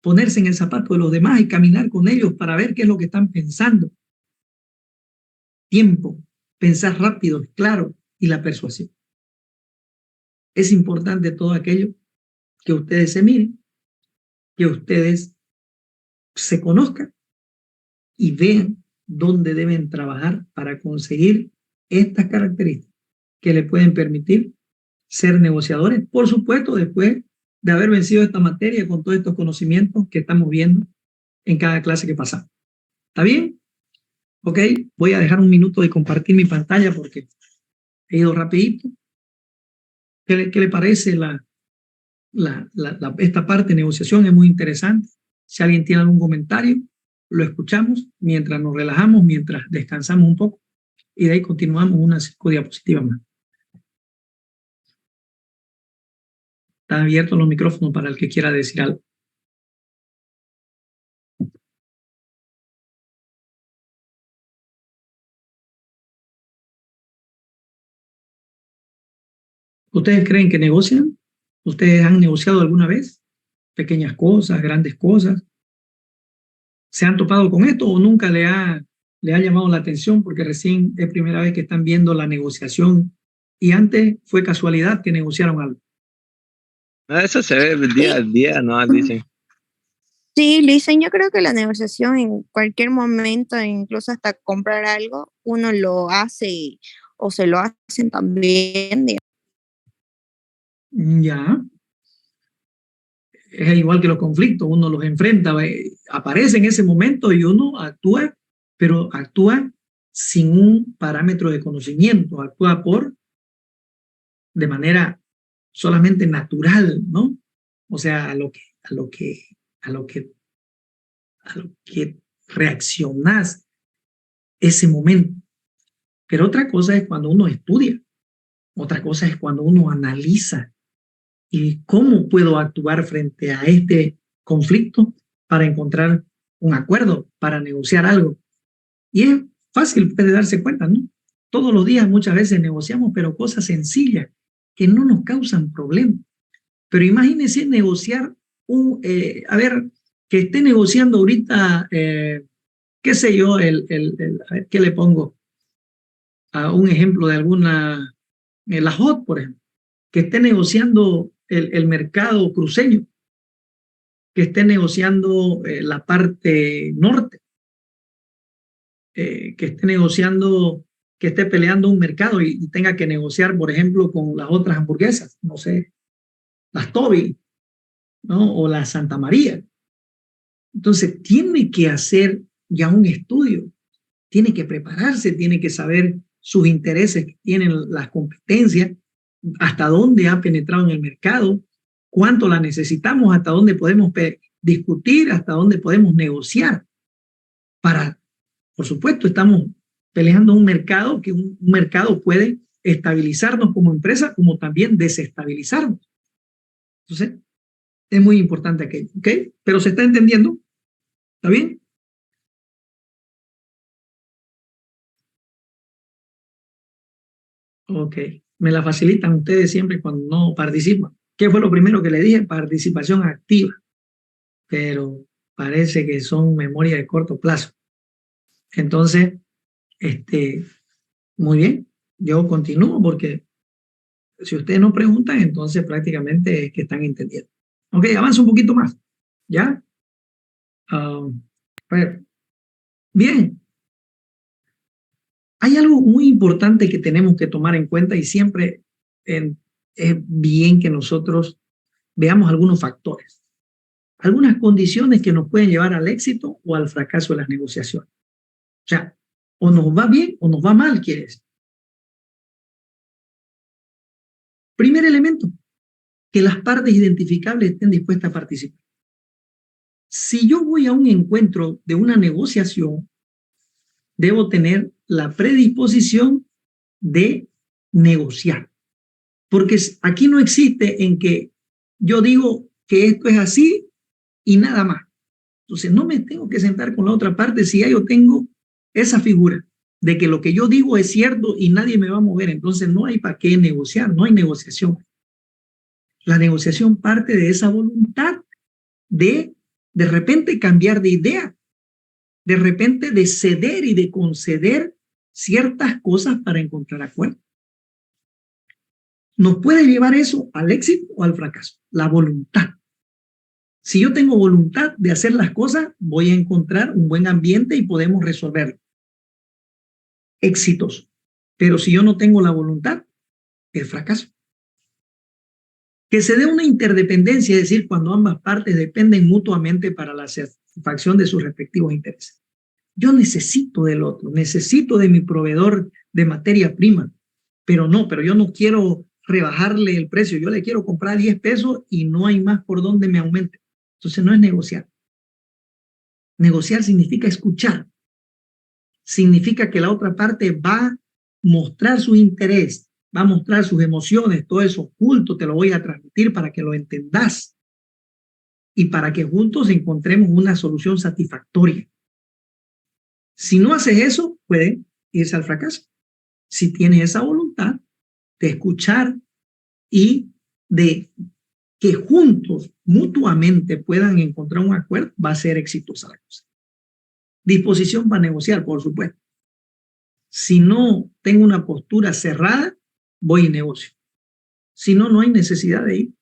ponerse en el zapato de los demás y caminar con ellos para ver qué es lo que están pensando. Tiempo, pensar rápido, claro, y la persuasión. Es importante todo aquello que ustedes se miren, que ustedes se conozcan y vean dónde deben trabajar para conseguir estas características que le pueden permitir ser negociadores, por supuesto, después de haber vencido esta materia con todos estos conocimientos que estamos viendo en cada clase que pasamos. ¿Está bien? Ok, voy a dejar un minuto de compartir mi pantalla porque he ido rapidito. ¿Qué le parece esta parte de negociación? Es muy interesante. Si alguien tiene algún comentario, lo escuchamos mientras nos relajamos, mientras descansamos un poco, y de ahí continuamos una 5 diapositivas más. Están abiertos los micrófonos para el que quiera decir algo. ¿Ustedes creen que negocian? ¿Ustedes han negociado alguna vez? Pequeñas cosas, grandes cosas. ¿Se han topado con esto o nunca le ha llamado la atención porque recién es primera vez que están viendo la negociación y antes fue casualidad que negociaron algo? Eso se ve día a día, ¿no? Dicen. Sí, Listen, yo creo que la negociación en cualquier momento, incluso hasta comprar algo, uno lo hace o se lo hacen también. Ya. Es igual que los conflictos, uno los enfrenta, aparece en ese momento y uno actúa, pero actúa sin un parámetro de conocimiento, actúa de manera solamente natural, ¿no? O sea, a lo que reaccionás ese momento. Pero otra cosa es cuando uno estudia, otra cosa es cuando uno analiza y cómo puedo actuar frente a este conflicto para encontrar un acuerdo, para negociar algo. Y es fácil de darse cuenta, ¿no? Todos los días muchas veces negociamos, pero cosas sencillas que no nos causan problemas. Pero imagínense negociar que esté negociando ahorita, qué sé yo, a ver, ¿qué le pongo? A un ejemplo de alguna, la HOT, por ejemplo, que esté negociando el mercado cruceño, que esté negociando la parte norte, que esté negociando, que esté peleando un mercado y tenga que negociar, por ejemplo, con las otras hamburguesas, no sé, las Toby, ¿no? O la Santa María. Entonces, tiene que hacer ya un estudio, tiene que prepararse, tiene que saber sus intereses, que tienen las competencias, hasta dónde ha penetrado en el mercado, cuánto la necesitamos, hasta dónde podemos discutir, hasta dónde podemos negociar. Por supuesto, estamos peleando un mercado que un mercado puede estabilizarnos como empresa, como también desestabilizarnos. Entonces, es muy importante aquello, ¿ok? Pero se está entendiendo, ¿está bien? Ok, me la facilitan ustedes siempre cuando no participan. ¿Qué fue lo primero que le dije? Participación activa. Pero parece que son memoria de corto plazo. Entonces, muy bien, yo continúo porque si ustedes no preguntan, entonces prácticamente es que están entendiendo. Ok, avanza un poquito más, ¿ya? Bien. Hay algo muy importante que tenemos que tomar en cuenta y siempre es bien que nosotros veamos algunos factores. algunas condiciones que nos pueden llevar al éxito o al fracaso de las negociaciones. O sea, o nos va bien o nos va mal, quiere decir. Primer elemento, que las partes identificables estén dispuestas a participar. Si yo voy a un encuentro de una negociación, debo tener la predisposición de negociar. Porque aquí no existe en que yo digo que esto es así y nada más. Entonces no me tengo que sentar con la otra parte si ya yo tengo esa figura de que lo que yo digo es cierto y nadie me va a mover. Entonces no hay para qué negociar, no hay negociación. La negociación parte de esa voluntad de repente cambiar de idea, de repente de ceder y de conceder ciertas cosas para encontrar acuerdo. Nos puede llevar eso al éxito o al fracaso, la voluntad. Si yo tengo voluntad de hacer las cosas, voy a encontrar un buen ambiente y podemos resolverlo. Exitoso. Pero si yo no tengo la voluntad, es fracaso. Que se dé una interdependencia, es decir, cuando ambas partes dependen mutuamente para la satisfacción de sus respectivos intereses. Yo necesito del otro, necesito de mi proveedor de materia prima, pero yo no quiero rebajarle el precio, yo le quiero comprar 10 pesos y no hay más por donde me aumente. Entonces no es negociar. Negociar significa escuchar. Significa que la otra parte va a mostrar su interés, va a mostrar sus emociones, todo eso oculto te lo voy a transmitir para que lo entendas y para que juntos encontremos una solución satisfactoria. Si no haces eso, puede irse al fracaso. Si tienes esa voluntad de escuchar y de que juntos, mutuamente puedan encontrar un acuerdo, va a ser exitosa la cosa. Disposición para negociar, por supuesto. Si no tengo una postura cerrada, voy y negocio. Si no, no hay necesidad de ir.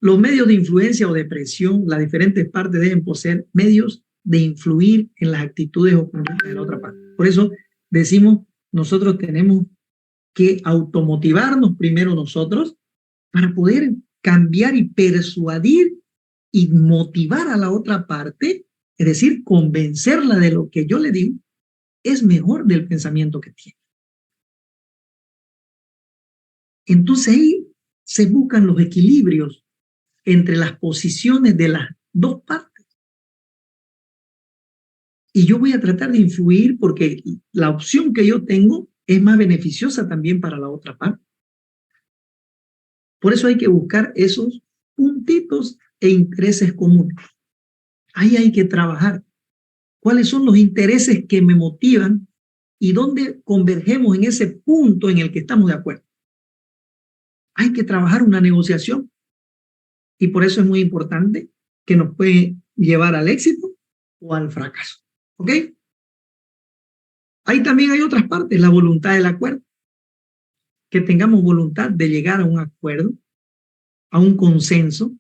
Los medios de influencia o de presión, las diferentes partes deben poseer medios de influir en las actitudes o conductas de la otra parte. Por eso decimos, nosotros tenemos que automotivarnos primero nosotros para poder cambiar y persuadir y motivar a la otra parte, es decir, convencerla de lo que yo le digo es mejor del pensamiento que tiene. Entonces ahí se buscan los equilibrios entre las posiciones de las dos partes. Y yo voy a tratar de influir porque la opción que yo tengo es más beneficiosa también para la otra parte. Por eso hay que buscar esos puntitos e intereses comunes. Ahí hay que trabajar. ¿Cuáles son los intereses que me motivan y dónde convergemos en ese punto en el que estamos de acuerdo? Hay que trabajar una negociación y por eso es muy importante que nos puede llevar al éxito o al fracaso. ¿Ok? Ahí también hay otras partes, la voluntad del acuerdo. Que tengamos voluntad de llegar a un acuerdo, a un consenso,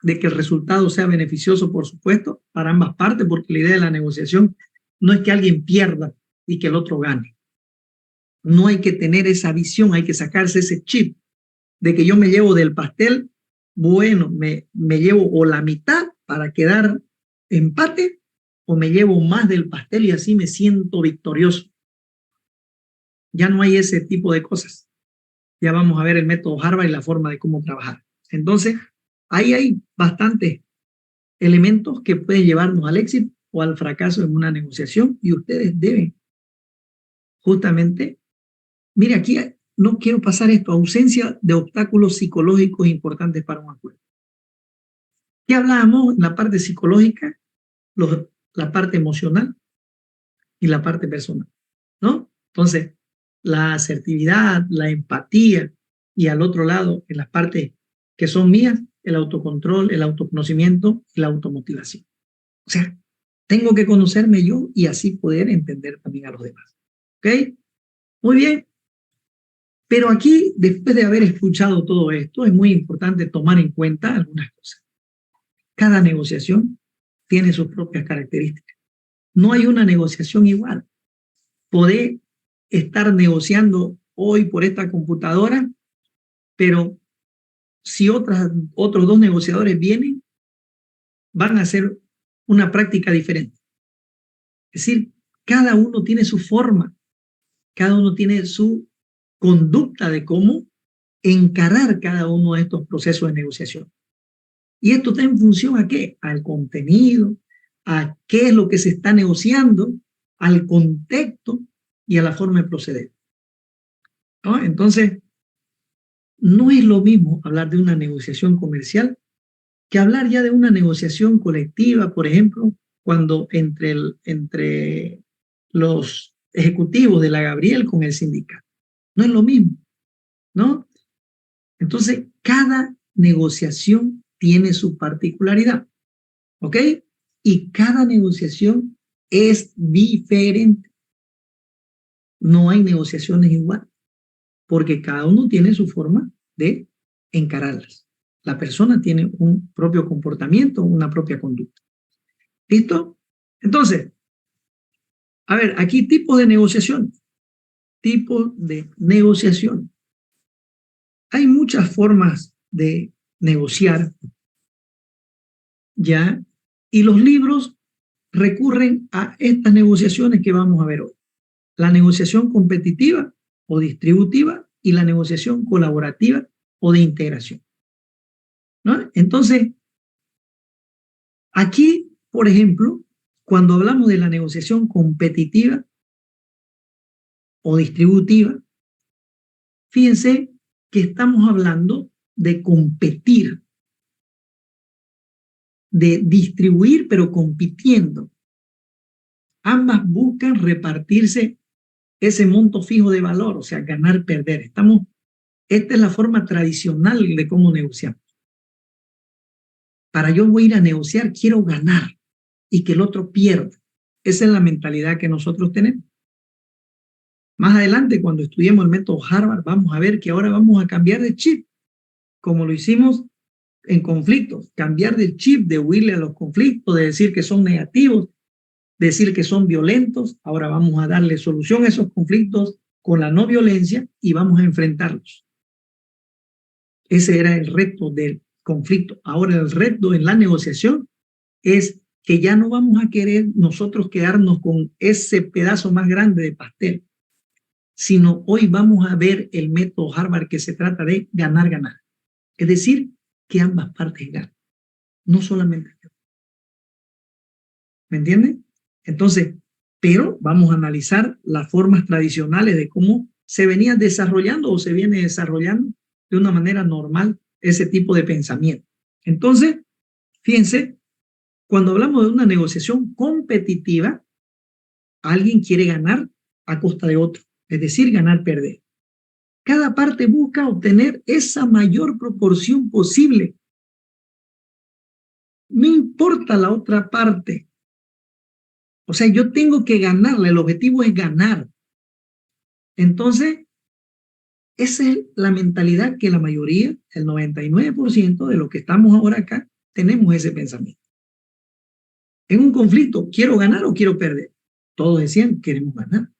de que el resultado sea beneficioso, por supuesto, para ambas partes, porque la idea de la negociación no es que alguien pierda y que el otro gane. No hay que tener esa visión, hay que sacarse ese chip de que yo me llevo del pastel, bueno, me llevo o la mitad para quedar empate, o me llevo más del pastel y así me siento victorioso. Ya no hay ese tipo de cosas. Ya vamos a ver el método Harvard y la forma de cómo trabajar. Entonces, ahí hay bastantes elementos que pueden llevarnos al éxito o al fracaso en una negociación y ustedes deben justamente, mire aquí, no quiero pasar esto, ausencia de obstáculos psicológicos importantes para un acuerdo. ¿Qué hablábamos en la parte psicológica? La parte emocional y la parte personal, ¿no? Entonces, la asertividad, la empatía y al otro lado, en las partes que son mías, el autocontrol, el autoconocimiento y la automotivación. O sea, tengo que conocerme yo y así poder entender también a los demás. ¿Ok? Muy bien. Pero aquí, después de haber escuchado todo esto, es muy importante tomar en cuenta algunas cosas. Cada negociación tiene sus propias características. No hay una negociación igual. Podés estar negociando hoy por esta computadora, pero si otros dos negociadores vienen, van a hacer una práctica diferente. Es decir, cada uno tiene su forma, cada uno tiene su conducta de cómo encarar cada uno de estos procesos de negociación. Y esto está en función ¿a qué? Al contenido, a qué es lo que se está negociando, al contexto y a la forma de proceder, ¿no? Entonces, no es lo mismo hablar de una negociación comercial que hablar ya de una negociación colectiva, por ejemplo, cuando entre los ejecutivos de la Gabriel con el sindicato. No es lo mismo, ¿no? Entonces, cada negociación tiene su particularidad, ¿ok? Y cada negociación es diferente. No hay negociaciones iguales, porque cada uno tiene su forma de encararlas. La persona tiene un propio comportamiento, una propia conducta. ¿Listo? Entonces, a ver, aquí tipos de negociación. Tipos de negociación. Hay muchas formas de negociar, ¿ya? Y los libros recurren a estas negociaciones que vamos a ver hoy. La negociación competitiva o distributiva y la negociación colaborativa o de integración, ¿no? Entonces, aquí, por ejemplo, cuando hablamos de la negociación competitiva o distributiva, fíjense que estamos hablando de competir, de distribuir, pero compitiendo. Ambas buscan repartirse ese monto fijo de valor, o sea, ganar, perder. Esta es la forma tradicional de cómo negociamos. Para yo voy a ir a negociar, quiero ganar y que el otro pierda. Esa es la mentalidad que nosotros tenemos. Más adelante, cuando estudiemos el método Harvard, vamos a ver que ahora vamos a cambiar de chip, como lo hicimos en conflictos, cambiar del chip de huirle a los conflictos, de decir que son negativos, decir que son violentos. Ahora vamos a darle solución a esos conflictos con la no violencia y vamos a enfrentarlos. Ese era el reto del conflicto. Ahora el reto en la negociación es que ya no vamos a querer nosotros quedarnos con ese pedazo más grande de pastel, sino hoy vamos a ver el método Harvard que se trata de ganar, ganar. Es decir, que ambas partes ganan, no solamente yo. ¿Me entienden? Entonces, pero vamos a analizar las formas tradicionales de cómo se venía desarrollando o se viene desarrollando de una manera normal ese tipo de pensamiento. Entonces, fíjense, cuando hablamos de una negociación competitiva, alguien quiere ganar a costa de otro, es decir, ganar, perder. Cada parte busca obtener esa mayor proporción posible. No importa la otra parte. O sea, yo tengo que ganarle, el objetivo es ganar. Entonces, esa es la mentalidad que la mayoría, el 99% de los que estamos ahora acá, tenemos ese pensamiento. En un conflicto, ¿quiero ganar o quiero perder? Todos decían, queremos ganar.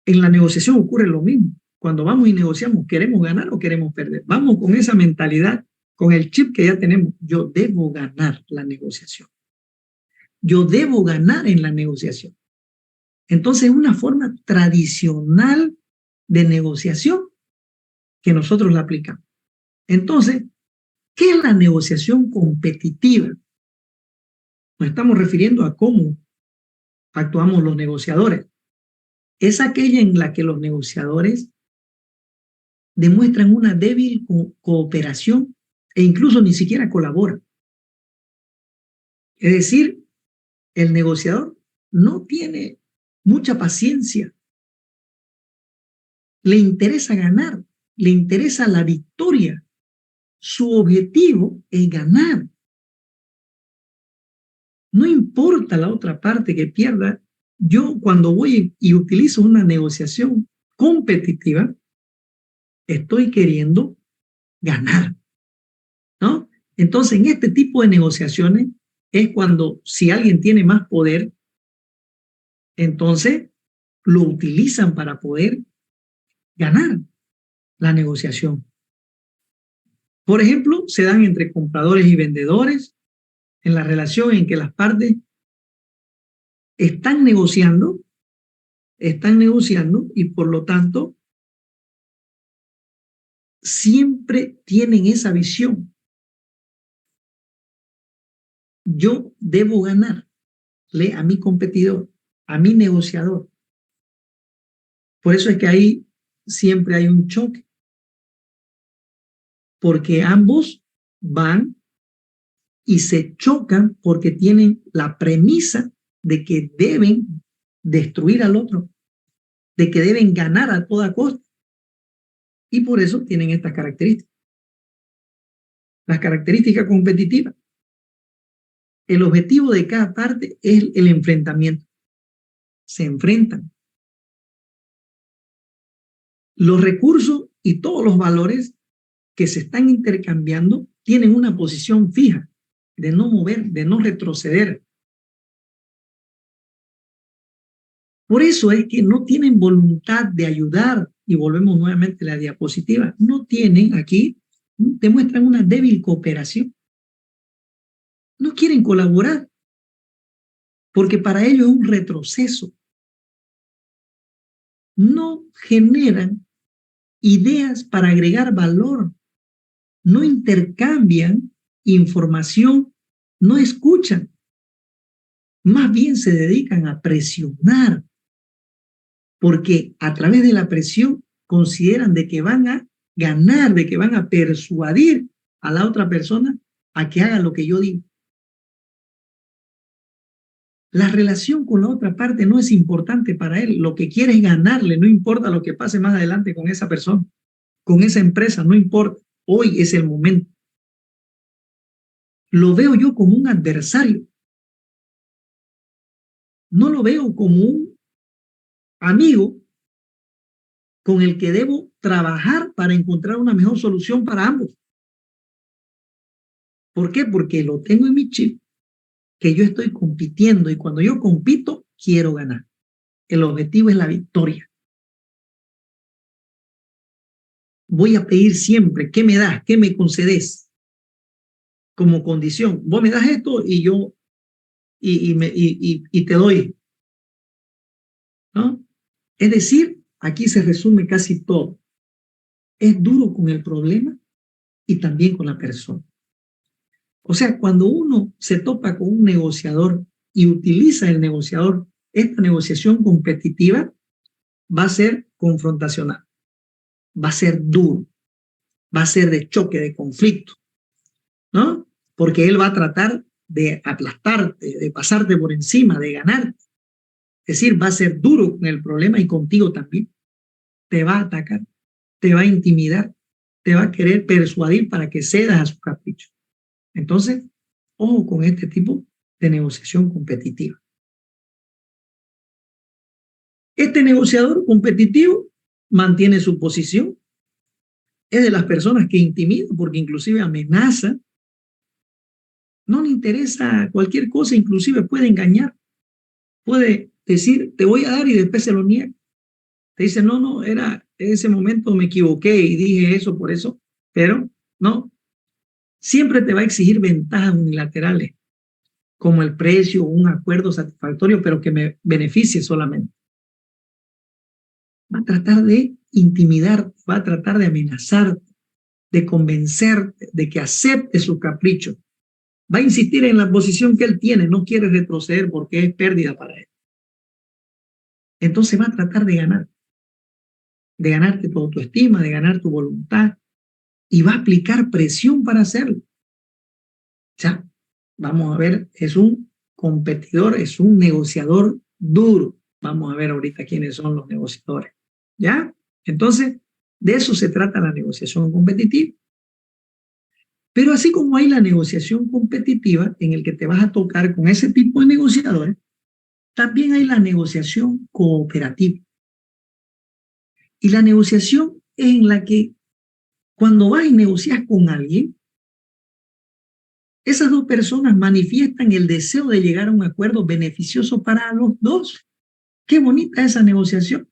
En la negociación ocurre lo mismo. Cuando vamos y negociamos, ¿queremos ganar o queremos perder? Vamos con esa mentalidad, con el chip que ya tenemos. Yo debo ganar la negociación. Yo debo ganar en la negociación. Entonces, es una forma tradicional de negociación que nosotros la aplicamos. Entonces, ¿qué es la negociación competitiva? Nos estamos refiriendo a cómo actuamos los negociadores. Es aquella en la que los negociadores demuestran una débil cooperación e incluso ni siquiera colaboran. Es decir, el negociador no tiene mucha paciencia. Le interesa ganar, le interesa la victoria. Su objetivo es ganar. No importa la otra parte que pierda. Yo cuando voy y utilizo una negociación competitiva, estoy queriendo ganar, ¿no? Entonces, en este tipo de negociaciones es cuando si alguien tiene más poder, entonces lo utilizan para poder ganar la negociación. Por ejemplo, se dan entre compradores y vendedores en la relación en que las partes están negociando y por lo tanto siempre tienen esa visión. Yo debo ganarle a mi competidor, a mi negociador. Por eso es que ahí siempre hay un choque, porque ambos van y se chocan porque tienen la premisa de que deben destruir al otro, de que deben ganar a toda costa. Y por eso tienen estas características. Las características competitivas. El objetivo de cada parte es el enfrentamiento. Se enfrentan. Los recursos y todos los valores que se están intercambiando tienen una posición fija, de no mover, de no retroceder. Por eso es que no tienen voluntad de ayudar, y volvemos nuevamente a la diapositiva, no tienen aquí, demuestran una débil cooperación. No quieren colaborar, porque para ellos es un retroceso. No generan ideas para agregar valor, no intercambian información, no escuchan, más bien se dedican a presionar, porque a través de la presión consideran de que van a ganar, de que van a persuadir a la otra persona a que haga lo que yo digo. La relación con la otra parte no es importante para él, lo que quiere es ganarle, no importa lo que pase más adelante con esa persona, con esa empresa, no importa, hoy es el momento. Lo veo yo como un adversario, no lo veo como un amigo con el que debo trabajar para encontrar una mejor solución para ambos. ¿Por qué? Porque lo tengo en mi chip, que yo estoy compitiendo, y cuando yo compito, quiero ganar. El objetivo es la victoria. Voy a pedir siempre, ¿qué me das? ¿Qué me concedes? Como condición. Vos me das esto y yo y te doy. ¿No? Es decir, aquí se resume casi todo. Es duro con el problema y también con la persona. O sea, cuando uno se topa con un negociador y utiliza el negociador, esta negociación competitiva va a ser confrontacional, va a ser duro, va a ser de choque, de conflicto, ¿no? Porque él va a tratar de aplastarte, de pasarte por encima, de ganar. Es decir, va a ser duro con el problema y contigo también. Te va a atacar, te va a intimidar, te va a querer persuadir para que cedas a su capricho. Entonces, ojo con este tipo de negociación competitiva. Este negociador competitivo mantiene su posición. Es de las personas que intimida porque inclusive amenaza. No le interesa cualquier cosa, inclusive puede engañar. Puede decir, te voy a dar y después se lo niega. Te dice, no, era en ese momento me equivoqué y dije eso por eso, pero no. Siempre te va a exigir ventajas unilaterales, como el precio o un acuerdo satisfactorio, pero que me beneficie solamente. Va a tratar de intimidarte, va a tratar de amenazarte, de convencerte, de que acepte su capricho. Va a insistir en la posición que él tiene, no quiere retroceder porque es pérdida para él. Entonces va a tratar de ganarte tu autoestima, de ganar tu voluntad, y va a aplicar presión para hacerlo. Ya, vamos a ver, es un competidor, es un negociador duro. Vamos a ver ahorita quiénes son los negociadores. ¿Ya? Entonces, de eso se trata la negociación competitiva. Pero así como hay la negociación competitiva en el que te vas a tocar con ese tipo de negociadores, también hay la negociación cooperativa. Y la negociación es en la que cuando vas y negocias con alguien, esas dos personas manifiestan el deseo de llegar a un acuerdo beneficioso para los dos. Qué bonita esa negociación.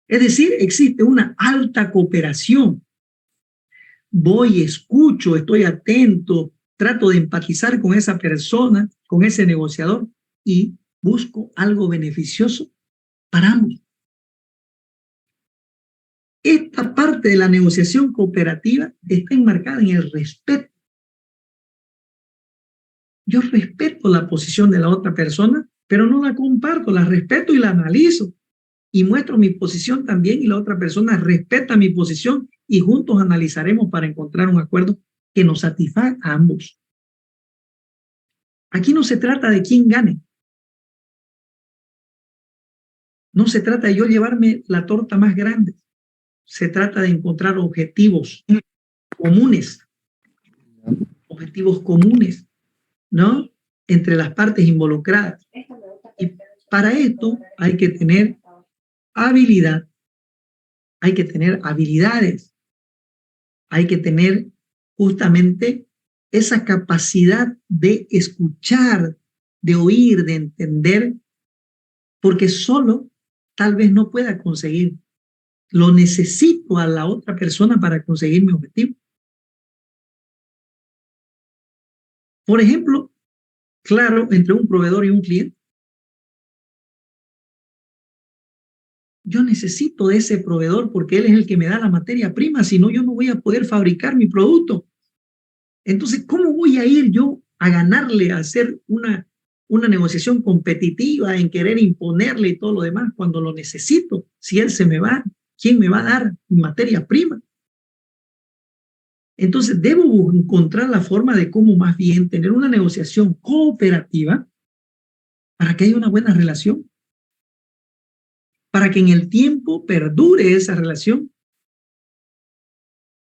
Es decir, existe una alta cooperación, voy, escucho, estoy atento, trato de empatizar con esa persona, con ese negociador y busco algo beneficioso para ambos. Esta parte de la negociación cooperativa está enmarcada en el respeto. Yo respeto la posición de la otra persona, pero no la comparto, la respeto y la analizo. Y muestro mi posición también y la otra persona respeta mi posición y juntos analizaremos para encontrar un acuerdo que nos satisfaga a ambos. Aquí no se trata de quién gane. No se trata de yo llevarme la torta más grande. Se trata de encontrar objetivos comunes, ¿no? Entre las partes involucradas. Y para esto hay que tener habilidad, hay que tener habilidades, hay que tener justamente esa capacidad de escuchar, de oír, de entender, porque solo tal vez no pueda conseguir. Lo necesito a la otra persona para conseguir mi objetivo. Por ejemplo, claro, entre un proveedor y un cliente. Yo necesito de ese proveedor porque él es el que me da la materia prima, si no yo no voy a poder fabricar mi producto. Entonces, ¿cómo voy a ir yo a ganarle, a hacer una negociación competitiva, en querer imponerle y todo lo demás cuando lo necesito? Si él se me va, ¿quién me va a dar materia prima? Entonces, debo encontrar la forma de cómo más bien tener una negociación cooperativa para que haya una buena relación, para que en el tiempo perdure esa relación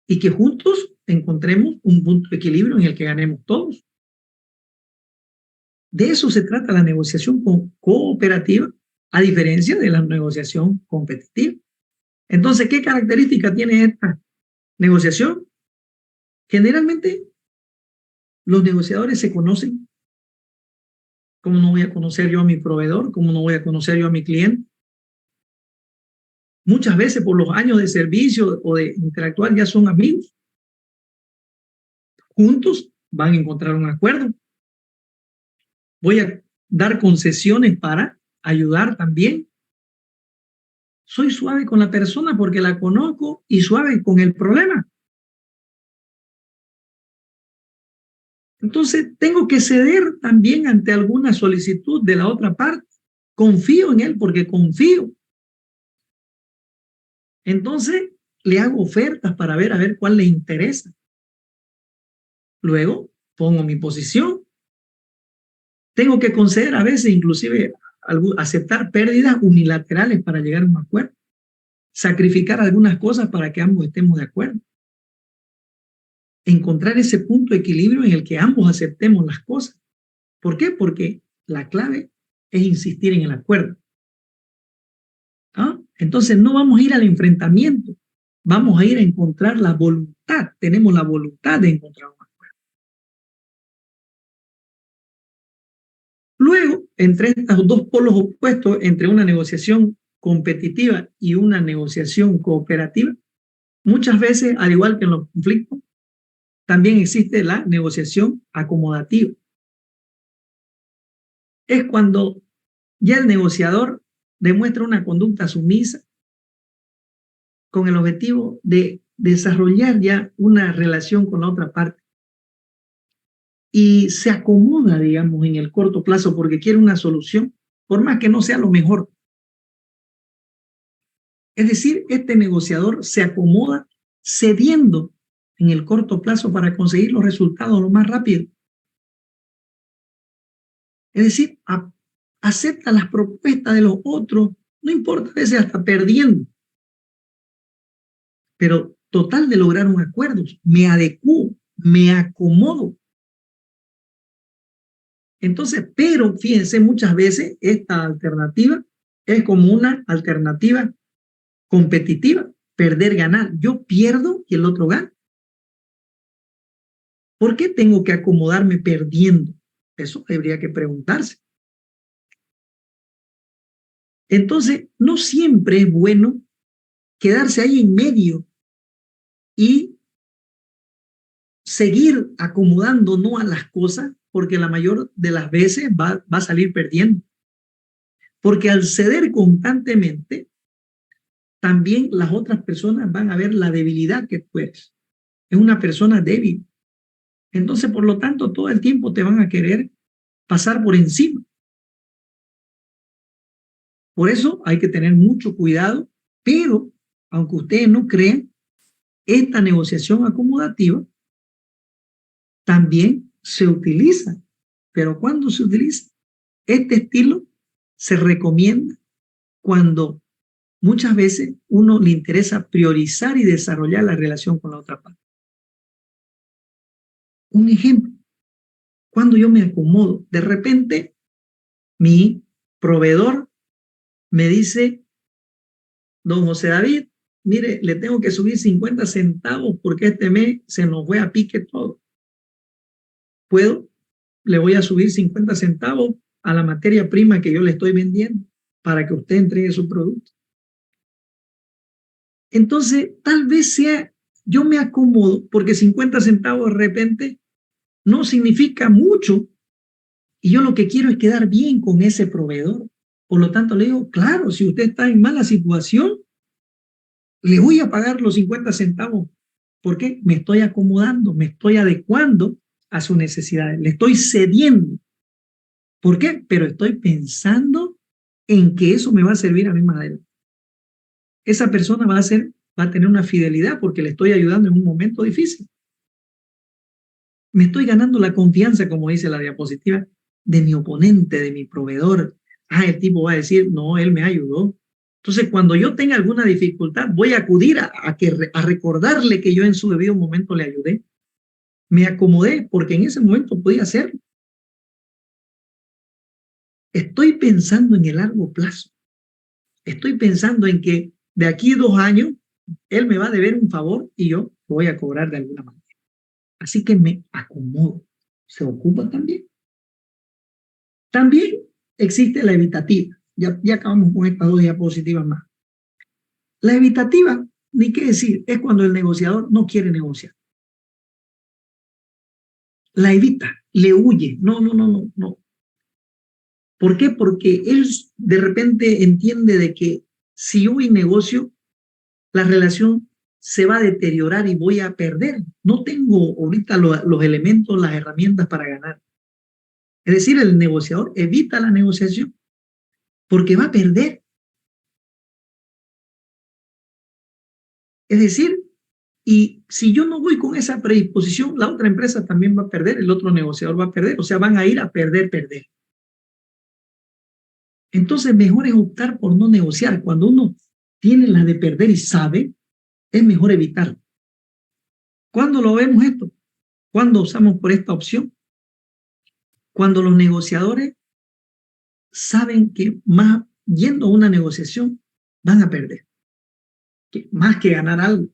y que juntos encontremos un punto de equilibrio en el que ganemos todos. De eso se trata la negociación cooperativa, a diferencia de la negociación competitiva. Entonces, ¿qué característica tiene esta negociación? Generalmente, los negociadores se conocen. ¿Cómo no voy a conocer yo a mi proveedor? ¿Cómo no voy a conocer yo a mi cliente? Muchas veces por los años de servicio o de interactuar ya son amigos. Juntos van a encontrar un acuerdo. Voy a dar concesiones para ayudar también. Soy suave con la persona porque la conozco y suave con el problema. Entonces, tengo que ceder también ante alguna solicitud de la otra parte. Confío en él porque confío. Entonces, le hago ofertas para ver a ver cuál le interesa. Luego, pongo mi posición. Tengo que conceder a veces, inclusive, aceptar pérdidas unilaterales para llegar a un acuerdo. Sacrificar algunas cosas para que ambos estemos de acuerdo. Encontrar ese punto de equilibrio en el que ambos aceptemos las cosas. ¿Por qué? Porque la clave es insistir en el acuerdo. ¿Ah? Entonces no vamos a ir al enfrentamiento, vamos a ir a encontrar la voluntad. Tenemos la voluntad de encontrar un acuerdo. Luego, entre estos dos polos opuestos, entre una negociación competitiva y una negociación cooperativa, muchas veces, al igual que en los conflictos, también existe la negociación acomodativa. Es cuando ya el negociador demuestra una conducta sumisa con el objetivo de desarrollar ya una relación con la otra parte y se acomoda, digamos, en el corto plazo porque quiere una solución, por más que no sea lo mejor. Es decir, este negociador se acomoda cediendo en el corto plazo para conseguir los resultados lo más rápido. Es decir, acepta las propuestas de los otros, no importa, a veces hasta perdiendo. Pero total de lograr un acuerdo, me adecuo, me acomodo. Entonces, pero fíjense, muchas veces esta alternativa es como una alternativa competitiva, perder, ganar. Yo pierdo y el otro gana. ¿Por qué tengo que acomodarme perdiendo? Eso habría que preguntarse. Entonces, no siempre es bueno quedarse ahí en medio y seguir acomodando no a las cosas, porque la mayor de las veces va a salir perdiendo. Porque al ceder constantemente, también las otras personas van a ver la debilidad que tú eres. Es una persona débil. Entonces, por lo tanto, todo el tiempo te van a querer pasar por encima. Por eso hay que tener mucho cuidado, pero aunque ustedes no crean, esta negociación acomodativa también se utiliza. Pero ¿cuándo se utiliza? Este estilo se recomienda cuando muchas veces uno le interesa priorizar y desarrollar la relación con la otra parte. Un ejemplo, cuando yo me acomodo, de repente mi proveedor me dice, don José David, mire, le tengo que subir 50 centavos porque este mes se nos fue a pique todo. Le voy a subir 50 centavos a la materia prima que yo le estoy vendiendo para que usted entregue su producto. Entonces, tal vez yo me acomodo porque 50 centavos de repente no significa mucho y yo lo que quiero es quedar bien con ese proveedor. Por lo tanto, le digo, claro, si usted está en mala situación, le voy a pagar los 50 centavos. ¿Por qué? Me estoy acomodando, me estoy adecuando a sus necesidades, le estoy cediendo. ¿Por qué? Pero estoy pensando en que eso me va a servir a mí más adelante. Esa persona va a tener una fidelidad porque le estoy ayudando en un momento difícil. Me estoy ganando la confianza, como dice la diapositiva, de mi oponente, de mi proveedor. El tipo va a decir, no, él me ayudó. Entonces, cuando yo tenga alguna dificultad, voy a acudir a recordarle que yo en su debido momento le ayudé. Me acomodé porque en ese momento podía hacerlo. Estoy pensando en el largo plazo. Estoy pensando en que de aquí a 2 años, él me va a deber un favor y yo lo voy a cobrar de alguna manera. Así que me acomodo. ¿Se ocupa también? También existe la evitativa. Ya acabamos con estas 2 diapositivas más. La evitativa, ni qué decir, es cuando el negociador no quiere negociar. La evita, le huye. No. ¿Por qué? Porque él de repente entiende de que si yo voy negocio, la relación se va a deteriorar y voy a perder. No tengo ahorita los elementos, las herramientas para ganar. Es decir, el negociador evita la negociación porque va a perder. Es decir, y si yo no voy con esa predisposición, la otra empresa también va a perder, el otro negociador va a perder, o sea, van a ir a perder. Entonces, mejor es optar por no negociar. Cuando uno tiene la de perder y sabe, es mejor evitarlo. ¿Cuándo lo vemos esto? ¿Cuándo usamos por esta opción? Cuando los negociadores saben que más yendo a una negociación van a perder, más que ganar algo.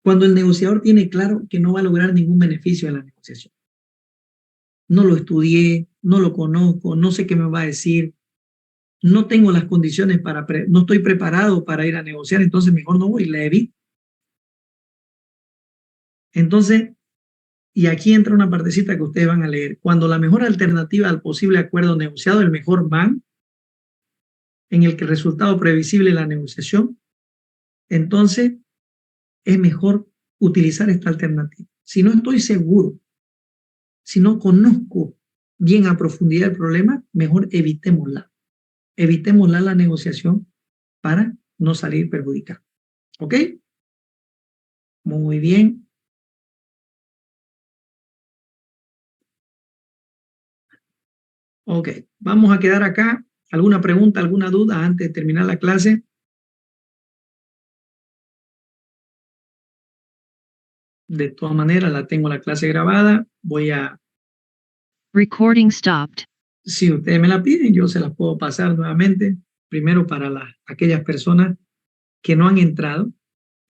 Cuando el negociador tiene claro que no va a lograr ningún beneficio de la negociación. No lo estudié, no lo conozco, no sé qué me va a decir, no tengo las condiciones no estoy preparado para ir a negociar, entonces mejor no voy, la evito. Entonces, y aquí entra una partecita que ustedes van a leer. Cuando la mejor alternativa al posible acuerdo negociado, el mejor van, en el que el resultado previsible es la negociación, entonces es mejor utilizar esta alternativa. Si no estoy seguro, si no conozco bien a profundidad el problema, mejor evitémosla. Evitémosla la negociación para no salir perjudicados. ¿Ok? Muy bien. Ok, vamos a quedar acá. ¿Alguna pregunta, alguna duda antes de terminar la clase? De todas maneras, la tengo la clase grabada. Voy a... Recording stopped. Si ustedes me la piden, yo se las puedo pasar nuevamente. Primero para aquellas personas que no han entrado.